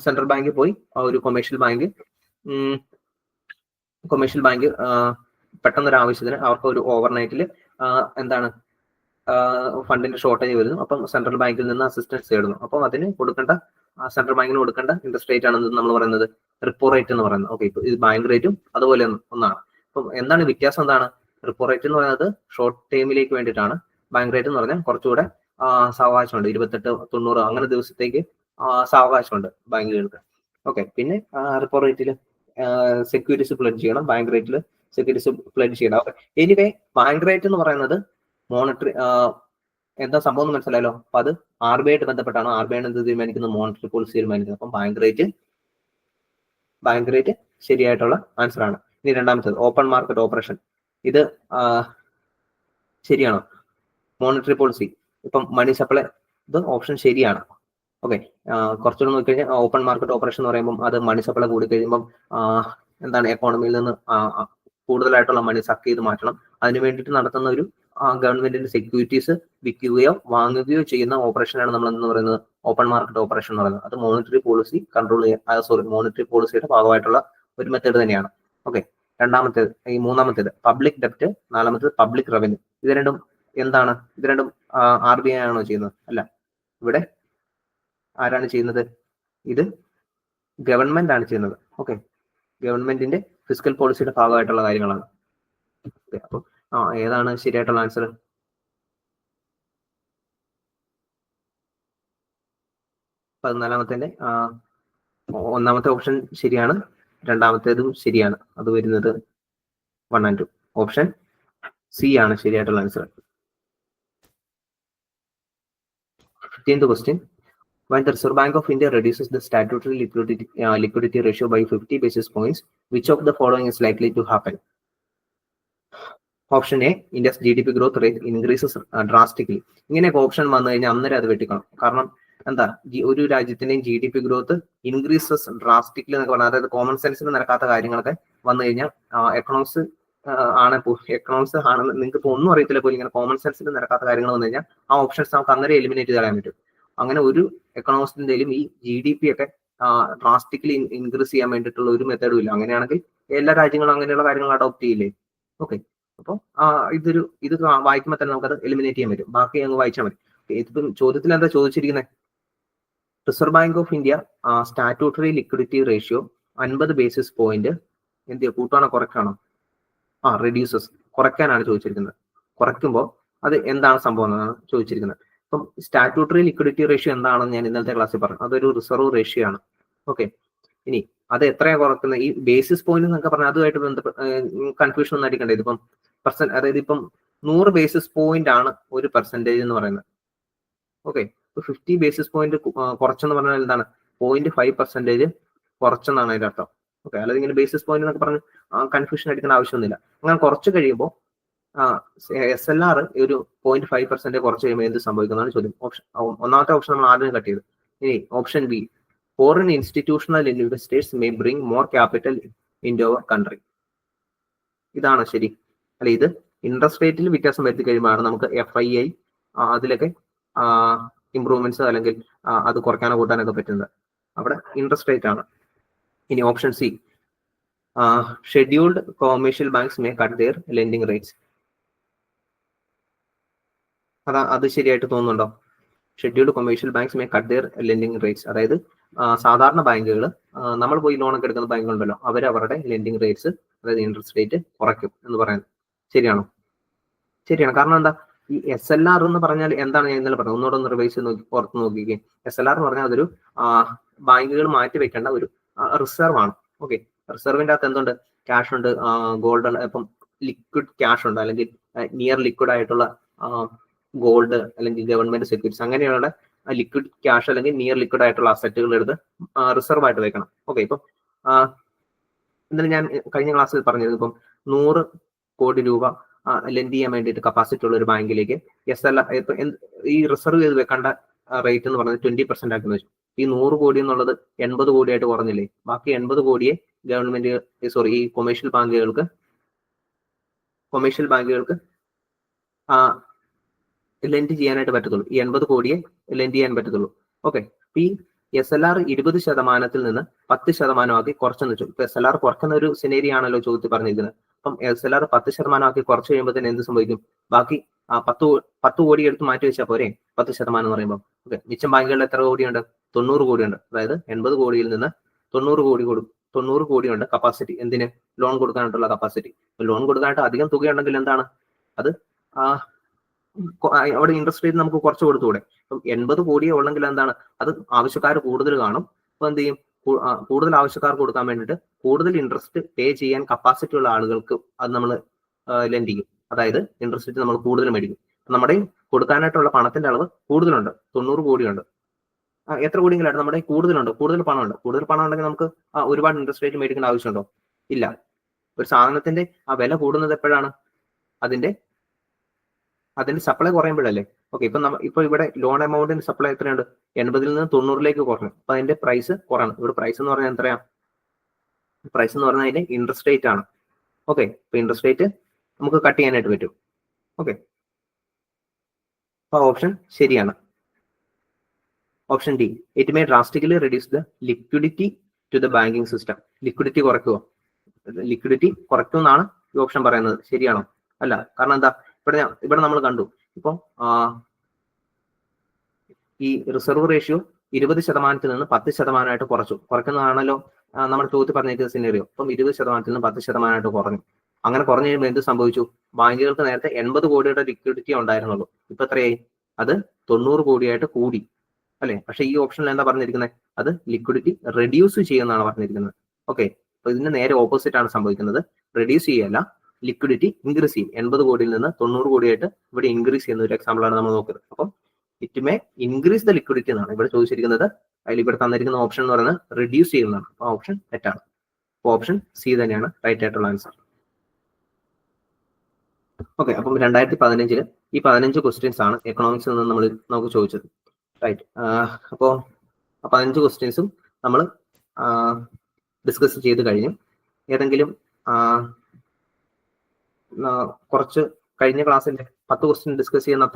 സെൻട്രൽ ബാങ്കിൽ പോയി ഒരു കൊമേഴ്ഷ്യൽ ബാങ്ക് പെട്ടെന്നൊരു ആവശ്യത്തിന് അവർക്ക് ഒരു ഓവർനൈറ്റിൽ എന്താണ് ഫണ്ടിന്റെ ഷോർട്ടേജ് വരുന്നു. അപ്പം സെൻട്രൽ ബാങ്കിൽ നിന്ന് അസിസ്റ്റൻസ് തേടുന്നു. അപ്പം അതിന് കൊടുക്കേണ്ട സെൻട്രൽ ബാങ്കിന് കൊടുക്കേണ്ട ഇൻട്രസ്റ്റ് റേറ്റ് ആണ് നമ്മൾ പറയുന്നത് റിപ്പോ റേറ്റ് എന്ന് പറയുന്നത്. ഓക്കെ, ഇപ്പൊ ഇത് ബാങ്ക് റേറ്റും അതുപോലെ ഒന്നാണ്. അപ്പം എന്താണ് വ്യത്യാസം? എന്താണ്? റിപ്പോ റേറ്റ് എന്ന് പറയുന്നത് ഷോർട്ട് ടൈമിലേക്ക് വേണ്ടിയിട്ടാണ്. ബാങ്ക് റേറ്റ് എന്ന് പറഞ്ഞാൽ കുറച്ചുകൂടെ സാവകാശമുണ്ട്, 28, 90 അങ്ങനെ ദിവസത്തേക്ക് സാവകാശമുണ്ട് ബാങ്കുകൾക്ക്. ഓക്കെ, പിന്നെ റിപ്പോ റേറ്റിൽ സെക്യൂരിറ്റീസ് പ്ലെഡ്ജ് ചെയ്യണം, ബാങ്ക് റേറ്റിൽ സെക്യൂരിറ്റീസ് പ്ലെഡ്ജ് ചെയ്യണം. ഓക്കെ, എനിവേ ബാങ്ക് റേറ്റ് എന്ന് പറയുന്നത് മോണിറ്ററി എന്താ സംഭവം എന്ന് മനസ്സിലായല്ലോ. അപ്പൊ അത് RBI ആയിട്ട് ബന്ധപ്പെട്ടാണ്. RBI ആണ് എന്ത് തീരുമാനിക്കുന്നത്? മോണിറ്ററി പോളിസി തീരുമാനിക്കുന്നത്. അപ്പം ബാങ്ക് റേറ്റ് ശരിയായിട്ടുള്ള ആൻസർ ആണ്. ഇനി രണ്ടാമത്തേത് ഓപ്പൺ മാർക്കറ്റ് ഓപ്പറേഷൻ. ഇത് ശരിയാണോ? മോണിറ്ററി പോളിസി, ഇപ്പം മണി സപ്ലൈ, ഇത് ഓപ്ഷൻ ശരിയാണ്. ഓക്കെ, കുറച്ചുകൂടെ നോക്കിക്കഴിഞ്ഞാൽ ഓപ്പൺ മാർക്കറ്റ് ഓപ്പറേഷൻ എന്ന് പറയുമ്പോൾ അത് മണി സപ്ലൈ കൂടി കഴിയുമ്പം എന്താണ് എക്കോണമിയിൽ നിന്ന് കൂടുതലായിട്ടുള്ള മണി സക്ക് ചെയ്ത് മാറ്റണം. അതിന് വേണ്ടിയിട്ട് നടത്തുന്ന ഒരു ഗവൺമെന്റിന്റെ സെക്യൂരിറ്റീസ് വിൽക്കുകയോ വാങ്ങുകയോ ചെയ്യുന്ന ഓപ്പറേഷനാണ് നമ്മൾ എന്ന് പറയുന്നത് ഓപ്പൺ മാർക്കറ്റ് ഓപ്പറേഷൻ എന്ന് പറയുന്നത്. അത് മോണിറ്ററി പോളിസി മോണിറ്ററി പോളിസിയുടെ ഭാഗമായിട്ടുള്ള ഒരു മെത്തേഡ് തന്നെയാണ്. ഓക്കെ, മൂന്നാമത്തേത് പബ്ലിക് ഡെപ്റ്റ്, നാലാമത്തേത് പബ്ലിക് റവന്യൂ. ഇത് രണ്ടും എന്താണ്? ഇത് രണ്ടും RBI ആണോ ചെയ്യുന്നത്? അല്ല, ഇവിടെ ആരാണ് ചെയ്യുന്നത്? ഇത് ഗവൺമെന്റ് ആണ് ചെയ്യുന്നത്. ഓക്കെ, ഗവൺമെന്റിന്റെ ഫിസിക്കൽ പോളിസിയുടെ ഭാഗമായിട്ടുള്ള കാര്യങ്ങളാണ്. അപ്പൊ ഏതാണ് ശരിയായിട്ടുള്ള ആൻസർ? ഒന്നാമത്തെ ഓപ്ഷൻ ശരിയാണ്, രണ്ടാമത്തേതും ശരിയാണ്. അത് വരുന്നത് 1 and 2. ഓപ്ഷൻ സി ആണ് ശരിയായിട്ടുള്ള answer. 15th question. When the Reserve Bank of India reduces the statutory liquidity ratio by 50 basis points, which of the following is likely to happen? Option A, India's GDP growth rate increases drastically. ഇങ്ങനെയൊക്കെ option വന്നു കഴിഞ്ഞാൽ അന്നേരം അത് വെട്ടിക്കണം. കാരണം എന്താ, ഒരു രാജ്യത്തിന്റെയും GDP growth increases drastically എന്നൊക്കെ പറഞ്ഞാൽ, അതായത് കോമൺ സെൻസിന് നടക്കാത്ത കാര്യങ്ങളൊക്കെ വന്നു കഴിഞ്ഞാൽ എക്കണോമിക്സ് ആണെന്ന് നിങ്ങൾക്ക് ഇപ്പോൾ ഒന്നും അറിയത്തില്ല പോലും, ഇങ്ങനെ കോമൺ സെൻസിൽ നടക്കാത്ത കാര്യങ്ങൾ വന്നു കഴിഞ്ഞാൽ ആ ഓപ്ഷൻസ് നമുക്ക് അന്നേരം എലിമിനേറ്റ് ചെയ്യാൻ പറ്റും. അങ്ങനെ ഒരു എക്കണോമിക്സിന്റെയും ഈ GDP ഒക്കെ ഡ്രാസ്റ്റിക്കലി ഇൻക്രീസ് ചെയ്യാൻ വേണ്ടിയിട്ടുള്ള ഒരു മെത്തേഡും ഇല്ല. അങ്ങനെയാണെങ്കിൽ എല്ലാ രാജ്യങ്ങളും അങ്ങനെയുള്ള കാര്യങ്ങൾ അഡോപ്റ്റ് ചെയ്യില്ലേ? ഓക്കെ, അപ്പോൾ ഇത് വായിക്കുമ്പോൾ തന്നെ നമുക്കത് എലിമിനേറ്റ് ചെയ്യാൻ പറ്റും. ബാക്കി അങ്ങ് വായിച്ചാൽ മതി. ഇതിപ്പം ചോദ്യത്തിൽ എന്താ ചോദിച്ചിരിക്കുന്നത്? Reserve Bank of India statutory liquidity ratio 50 basis point എന്ത് കൂട്ടാണോ കുറയ്ക്കാണോ? റെഡ്യൂസസ്, കുറയ്ക്കാനാണ് ചോദിച്ചിരിക്കുന്നത്. കുറയ്ക്കുമ്പോൾ അത് എന്താണ് സംഭവം എന്നാണ് ചോദിച്ചിരിക്കുന്നത്. അപ്പം സ്റ്റാറ്റ്യൂട്ടറി ലിക്വിഡിറ്റി റേഷ്യോ എന്താണെന്ന് ഞാൻ ഇന്നലത്തെ ക്ലാസ്സിൽ പറഞ്ഞു. അതൊരു റിസർവ് റേഷ്യോ ആണ്. ഓക്കെ, ഇനി അത് എത്രയാണ് കുറയ്ക്കുന്നത്? ഈ ബേസിസ് പോയിന്റ് എന്നൊക്കെ പറഞ്ഞാൽ അതുമായിട്ട് കൺഫ്യൂഷൻ ഒന്നും അടിക്കണ്ടേ? ഇതിപ്പം അതായത് ഇപ്പം 100 ബേസിസ് പോയിന്റ് ആണ് ഒരു പെർസെന്റേജ് എന്ന് പറയുന്നത്. ഓക്കെ, 50 ബേസിസ് പോയിന്റ് കുറച്ചെന്ന് പറഞ്ഞാൽ എന്താണ്? 0.5% കുറച്ചെന്നാണ് അതിന്റെ അർത്ഥം. ഓക്കെ, അല്ലാതെ ഇങ്ങനെ ബേസിസ് പോയിന്റ് എന്നൊക്കെ പറഞ്ഞ് കൺഫ്യൂഷൻ അടിക്കേണ്ട ആവശ്യമൊന്നുമില്ല. അങ്ങനെ കുറച്ച് കഴിയുമ്പോൾ SLR ഒരു 0.5% കുറച്ച് കഴിയുമ്പോൾ എന്ത് സംഭവിക്കുന്നതാണ് ചോദ്യം. ഒന്നാമത്തെ ഓപ്ഷൻ നമ്മൾ ആദ്യം കട്ട് ചെയ്തു. ഇനി option B, foreign institutional investors may bring more capital into our country. ഇതാണ് ശരി. അല്ല, ഇത് ഇൻട്രസ്റ്റ് റേറ്റിൽ വ്യത്യാസം വരുത്തി കഴിയുമ്പോഴാണ് നമുക്ക് FII അതിലൊക്കെ ഇംപ്രൂവ്മെന്റ്സ് അല്ലെങ്കിൽ അത് കുറയ്ക്കാനോ കൂട്ടാനൊക്കെ പറ്റുന്നത്. അവിടെ ഇൻട്രസ്റ്റ് റേറ്റ് ആണ്. ഇനി option C, scheduled commercial banks may cut their lending rates. അത് ശരിയായിട്ട് തോന്നുന്നുണ്ടോ? Scheduled commercial banks may cut their lending rates, അതായത് സാധാരണ ബാങ്കുകൾ, നമ്മൾ പോയി ലോണൊക്കെ എടുക്കുന്ന ബാങ്കുകളുണ്ടല്ലോ, അവരുടെ ലെൻഡിങ് റേറ്റ്സ്, അതായത് ഇൻട്രസ്റ്റ് റേറ്റ് കുറയ്ക്കും എന്ന് പറയുന്നത് ശരിയാണോ? ശരിയാണ്. കാരണം എന്താ, ഈ SLR എന്ന് പറഞ്ഞാൽ എന്താണ്? ഞാൻ ഇന്നലെ പറഞ്ഞു, ഒന്നുകൂടെ ഒന്ന് റിവൈസ് ഓർത്ത് നോക്കിക്കേ. SLR എന്ന് പറഞ്ഞാൽ അതൊരു ബാങ്കുകൾ മാറ്റി വെക്കേണ്ട ഒരു റിസർവ് ആണ്. ഓക്കെ, റിസർവിന്റെ അകത്ത് എന്തുണ്ട്? ക്യാഷ് ഉണ്ട്, ഗോൾഡ് ഉണ്ട്, ഇപ്പം ലിക്വിഡ് ക്യാഷ് ഉണ്ട്, അല്ലെങ്കിൽ നിയർ ലിക്വിഡ് ആയിട്ടുള്ള ഗോൾഡ് അല്ലെങ്കിൽ ഗവൺമെന്റ് സെക്യൂരിറ്റീസ്, അങ്ങനെയുള്ള ലിക്വിഡ് ക്യാഷ് അല്ലെങ്കിൽ നിയർ ലിക്വിഡ് ആയിട്ടുള്ള അസറ്റുകൾ എടുത്ത് റിസർവ് ആയിട്ട് വെക്കണം. ഓക്കെ, ഇപ്പം ഇന്നലെ ഞാൻ കഴിഞ്ഞ ക്ലാസ്സിൽ പറഞ്ഞിരുന്നു, ഇപ്പം 100 കോടി രൂപ ലെൻഡ് ചെയ്യാൻ വേണ്ടിയിട്ട് കപ്പാസിറ്റി ഉള്ള ഒരു ബാങ്കിലേക്ക് ഈ റിസർവ് ചെയ്ത് വെക്കേണ്ട റേറ്റ് എന്ന് പറയുന്നത് 20% ആക്കി വെച്ചു. ഈ 100 കോടി എന്നുള്ളത് 80 കോടിയായിട്ട് കുറഞ്ഞില്ലേ? ബാക്കി 80 കോടിയെ ഗവൺമെന്റ് ഈ കൊമേഴ്ഷ്യൽ ബാങ്കുകൾക്ക് ലെൻഡ് ചെയ്യാനായിട്ട് പറ്റത്തുള്ളൂ. ഈ 80 കോടിയെ ലെൻഡ് ചെയ്യാൻ പറ്റത്തുള്ളൂ. ഓക്കെ, ഈ SLR 20% നിന്ന് 10% ആക്കി കുറച്ചെന്ന് വെച്ചു. ഇപ്പൊ SLR കുറയ്ക്കുന്ന ഒരു സിനേരിയോ ആണല്ലോ ചോദ്യത്തിൽ പറഞ്ഞിരിക്കുന്നത്. അപ്പം SLR 10% ആക്കി കുറച്ച് കഴിയുമ്പോൾ തന്നെ എന്ത് സംഭവിക്കും? ബാക്കി 10 കോടി എടുത്ത് മാറ്റി വെച്ചാൽ പോരെ 10% എന്ന് പറയുമ്പോൾ. ഓക്കെ, മിച്ചം ബാങ്കുകളിൽ എത്ര കോടിയുണ്ട്? 90 കോടിയുണ്ട്. അതായത് 80 കോടിയിൽ നിന്ന് 90 കോടിയുണ്ട് കപ്പാസിറ്റി. എന്തിന്? ലോൺ കൊടുക്കാനായിട്ടുള്ള കപ്പാസിറ്റി. ലോൺ കൊടുക്കാനായിട്ട് അധികം തുകയുണ്ടെങ്കിൽ എന്താണ് അത്? അവിടെ ഇൻട്രസ്റ്റ് റേറ്റ് നമുക്ക് കുറച്ച് കൊടുത്തുകൂടെ? ഇപ്പം 80 കോടിയെ ഉള്ളെങ്കിൽ എന്താണ്? അത് ആവശ്യക്കാർ കൂടുതൽ കാണും. അപ്പൊ എന്ത് ചെയ്യും? കൂടുതൽ ആവശ്യക്കാർക്ക് കൊടുക്കാൻ വേണ്ടിയിട്ട് കൂടുതൽ ഇൻട്രസ്റ്റ് പേ ചെയ്യാൻ കപ്പാസിറ്റി ഉള്ള ആളുകൾക്ക് അത് നമ്മൾ ലെൻഡ് ചെയ്യും. അതായത് ഇൻട്രസ്റ്റ് നമ്മൾ കൂടുതൽ മേടിക്കും. നമ്മുടെ കൊടുക്കാനായിട്ടുള്ള പണത്തിന്റെ അളവ് കൂടുതലുണ്ട്, 90 കോടിയുണ്ട്. എത്ര കോടിയെങ്കിലും നമ്മുടെ കൂടുതലുണ്ട്, കൂടുതൽ പണമുണ്ട്. കൂടുതൽ പണം ഉണ്ടെങ്കിൽ നമുക്ക് ഒരുപാട് ഇൻട്രസ്റ്റ് റേറ്റ് മേടിക്കേണ്ട ആവശ്യമുണ്ടോ? ഇല്ല. ഒരു സാധനത്തിന്റെ വില കൂടുന്നത് എപ്പോഴാണ്? അതിന്റെ സപ്ലൈ കുറയുമ്പോഴല്ലേ? ഓക്കെ, ഇപ്പൊ ഇവിടെ ലോൺ എമൗണ്ടിന്റെ സപ്ലൈ എത്രയുണ്ട്? 80 നിന്ന് 90 കുറഞ്ഞു. അപ്പൊ അതിന്റെ പ്രൈസ് കുറയണം. ഇവിടെ പ്രൈസ് എന്ന് പറഞ്ഞാൽ എത്രയാ? പ്രൈസ് എന്ന് പറഞ്ഞാൽ അതിന്റെ ഇൻട്രസ്റ്റ് റേറ്റ് ആണ്. ഓക്കെ, ഇപ്പൊ ഇൻട്രസ്റ്റ് റേറ്റ് നമുക്ക് കട്ട് ചെയ്യാനായിട്ട് പറ്റും. ഓക്കെ, അപ്പൊ ഓപ്ഷൻ ശരിയാണ്. Option D, it may drastically reduce the liquidity to the banking system. Liquidity കുറയ്ക്കുമെന്നാണ് ഈ ഓപ്ഷൻ പറയുന്നത്. ശരിയാണോ? അല്ല. കാരണം എന്താ? ഇവിടെ നമ്മൾ കണ്ടു, ഇപ്പൊ ഈ റിസർവ് റേഷ്യോ 20% നിന്ന് 10% കുറയ്ക്കുന്നതാണല്ലോ നമ്മുടെ ചോദ്യത്തിൽ പറഞ്ഞിരിക്കുന്ന സിനേറിയോ. ഇപ്പം 20% നിന്ന് 10% കുറഞ്ഞു. അങ്ങനെ കുറഞ്ഞു കഴിയുമ്പോൾ എന്ത് സംഭവിച്ചു? ബാങ്കുകൾക്ക് നേരത്തെ 80 കോടിയുടെ ലിക്വിഡിറ്റി ഉണ്ടായിരുന്നുള്ളൂ. ഇപ്പൊ എത്രയായി? അത് 90 കോടിയായിട്ട് കൂടി, അല്ലെ? പക്ഷെ ഈ ഓപ്ഷനിൽ എന്താ പറഞ്ഞിരിക്കുന്നത്? അത് ലിക്വിഡിറ്റി റെഡ്യൂസ് ചെയ്യുമെന്നാണ് പറഞ്ഞിരിക്കുന്നത്. ഓക്കെ, അപ്പൊ ഇതിന് നേരെ ഓപ്പോസിറ്റ് ആണ് സംഭവിക്കുന്നത്. റെഡ്യൂസ് ചെയ്യല്ല, ലിക്വിഡിറ്റി ഇൻക്രീസ് ചെയ്യും. 80 കോടിയിൽ നിന്ന് 90 കോടിയായിട്ട് ഇവിടെ ഇൻക്രീസ് ചെയ്യുന്ന ഒരു എക്സാമ്പിൾ ആണ് നമ്മൾ നോക്കുന്നത്. അപ്പം it may increase the liquidity എന്നാണ് ഇവിടെ ചോദിച്ചിരിക്കുന്നത്. അതിൽ ഇവിടെ തന്നിരിക്കുന്ന ഓപ്ഷൻ എന്ന് പറയുന്നത് റെഡ്യൂസ് ചെയ്യുന്നതാണ്. ആ ഓപ്ഷൻ തെറ്റാണ്. ഓപ്ഷൻ സി തന്നെയാണ് റൈറ്റ് ആയിട്ടുള്ള ആൻസർ. ഓക്കെ, അപ്പം 2015 ഈ 15 ക്വസ്റ്റ്യൻസ് ആണ് എക്കണോമിക്സിൽ നിന്ന് നമുക്ക് ചോദിച്ചത്. റൈറ്റ്. അപ്പോൾ 15 ക്വസ്റ്റ്യൻസും നമ്മൾ ഡിസ്കസ് ചെയ്ത് കഴിഞ്ഞു. ഏതെങ്കിലും കുറച്ച് കഴിഞ്ഞ ക്ലാസ്സിന്റെ 10 ക്വസ്റ്റ്യൻ ഡിസ്കസ് ചെയ്യുന്ന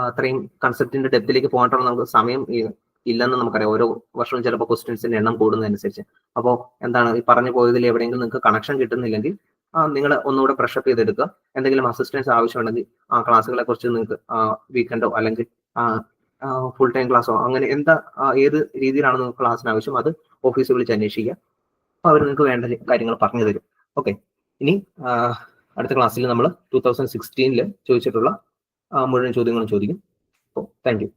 അത്രയും കൺസെപ്റ്റിന്റെ ഡെപ്തിലേക്ക് പോകാനുള്ള നമുക്ക് സമയം ഇല്ലെന്ന് നമുക്കറിയാം. ഓരോ വർഷവും ചിലപ്പോൾ ക്വസ്റ്റ്യൻസിന്റെ എണ്ണം കൂടുന്നതനുസരിച്ച്. അപ്പോൾ എന്താണ് ഈ പറഞ്ഞു പോയതിൽ എവിടെയെങ്കിലും നിങ്ങൾക്ക് കണക്ഷൻ കിട്ടുന്നില്ലെങ്കിൽ നിങ്ങൾ ഒന്നുകൂടെ പ്രഷപ്പ് ചെയ്തെടുക്കുക. എന്തെങ്കിലും അസിസ്റ്റൻസ് ആവശ്യമുണ്ടെങ്കിൽ ആ ക്ലാസ്സുകളെ കുറിച്ച് നിങ്ങൾക്ക് വീക്കെൻഡോ അല്ലെങ്കിൽ ഫുൾ ടൈം ക്ലാസ്സോ അങ്ങനെ ഏത് രീതിയിലാണ് നിങ്ങൾക്ക് ക്ലാസ്സിന് ആവശ്യം അത് ഓഫീസിൽ വിളിച്ച് അന്വേഷിക്കുക. അപ്പോൾ അവർ നിങ്ങൾക്ക് വേണ്ട കാര്യങ്ങൾ പറഞ്ഞു തരും. ഓക്കെ, ഇനി അടുത്ത ക്ലാസ്സിൽ നമ്മൾ 2016 ചോദിച്ചിട്ടുള്ള മുഴുവൻ ചോദ്യങ്ങളും ചോദിക്കും. അപ്പോൾ താങ്ക് യു.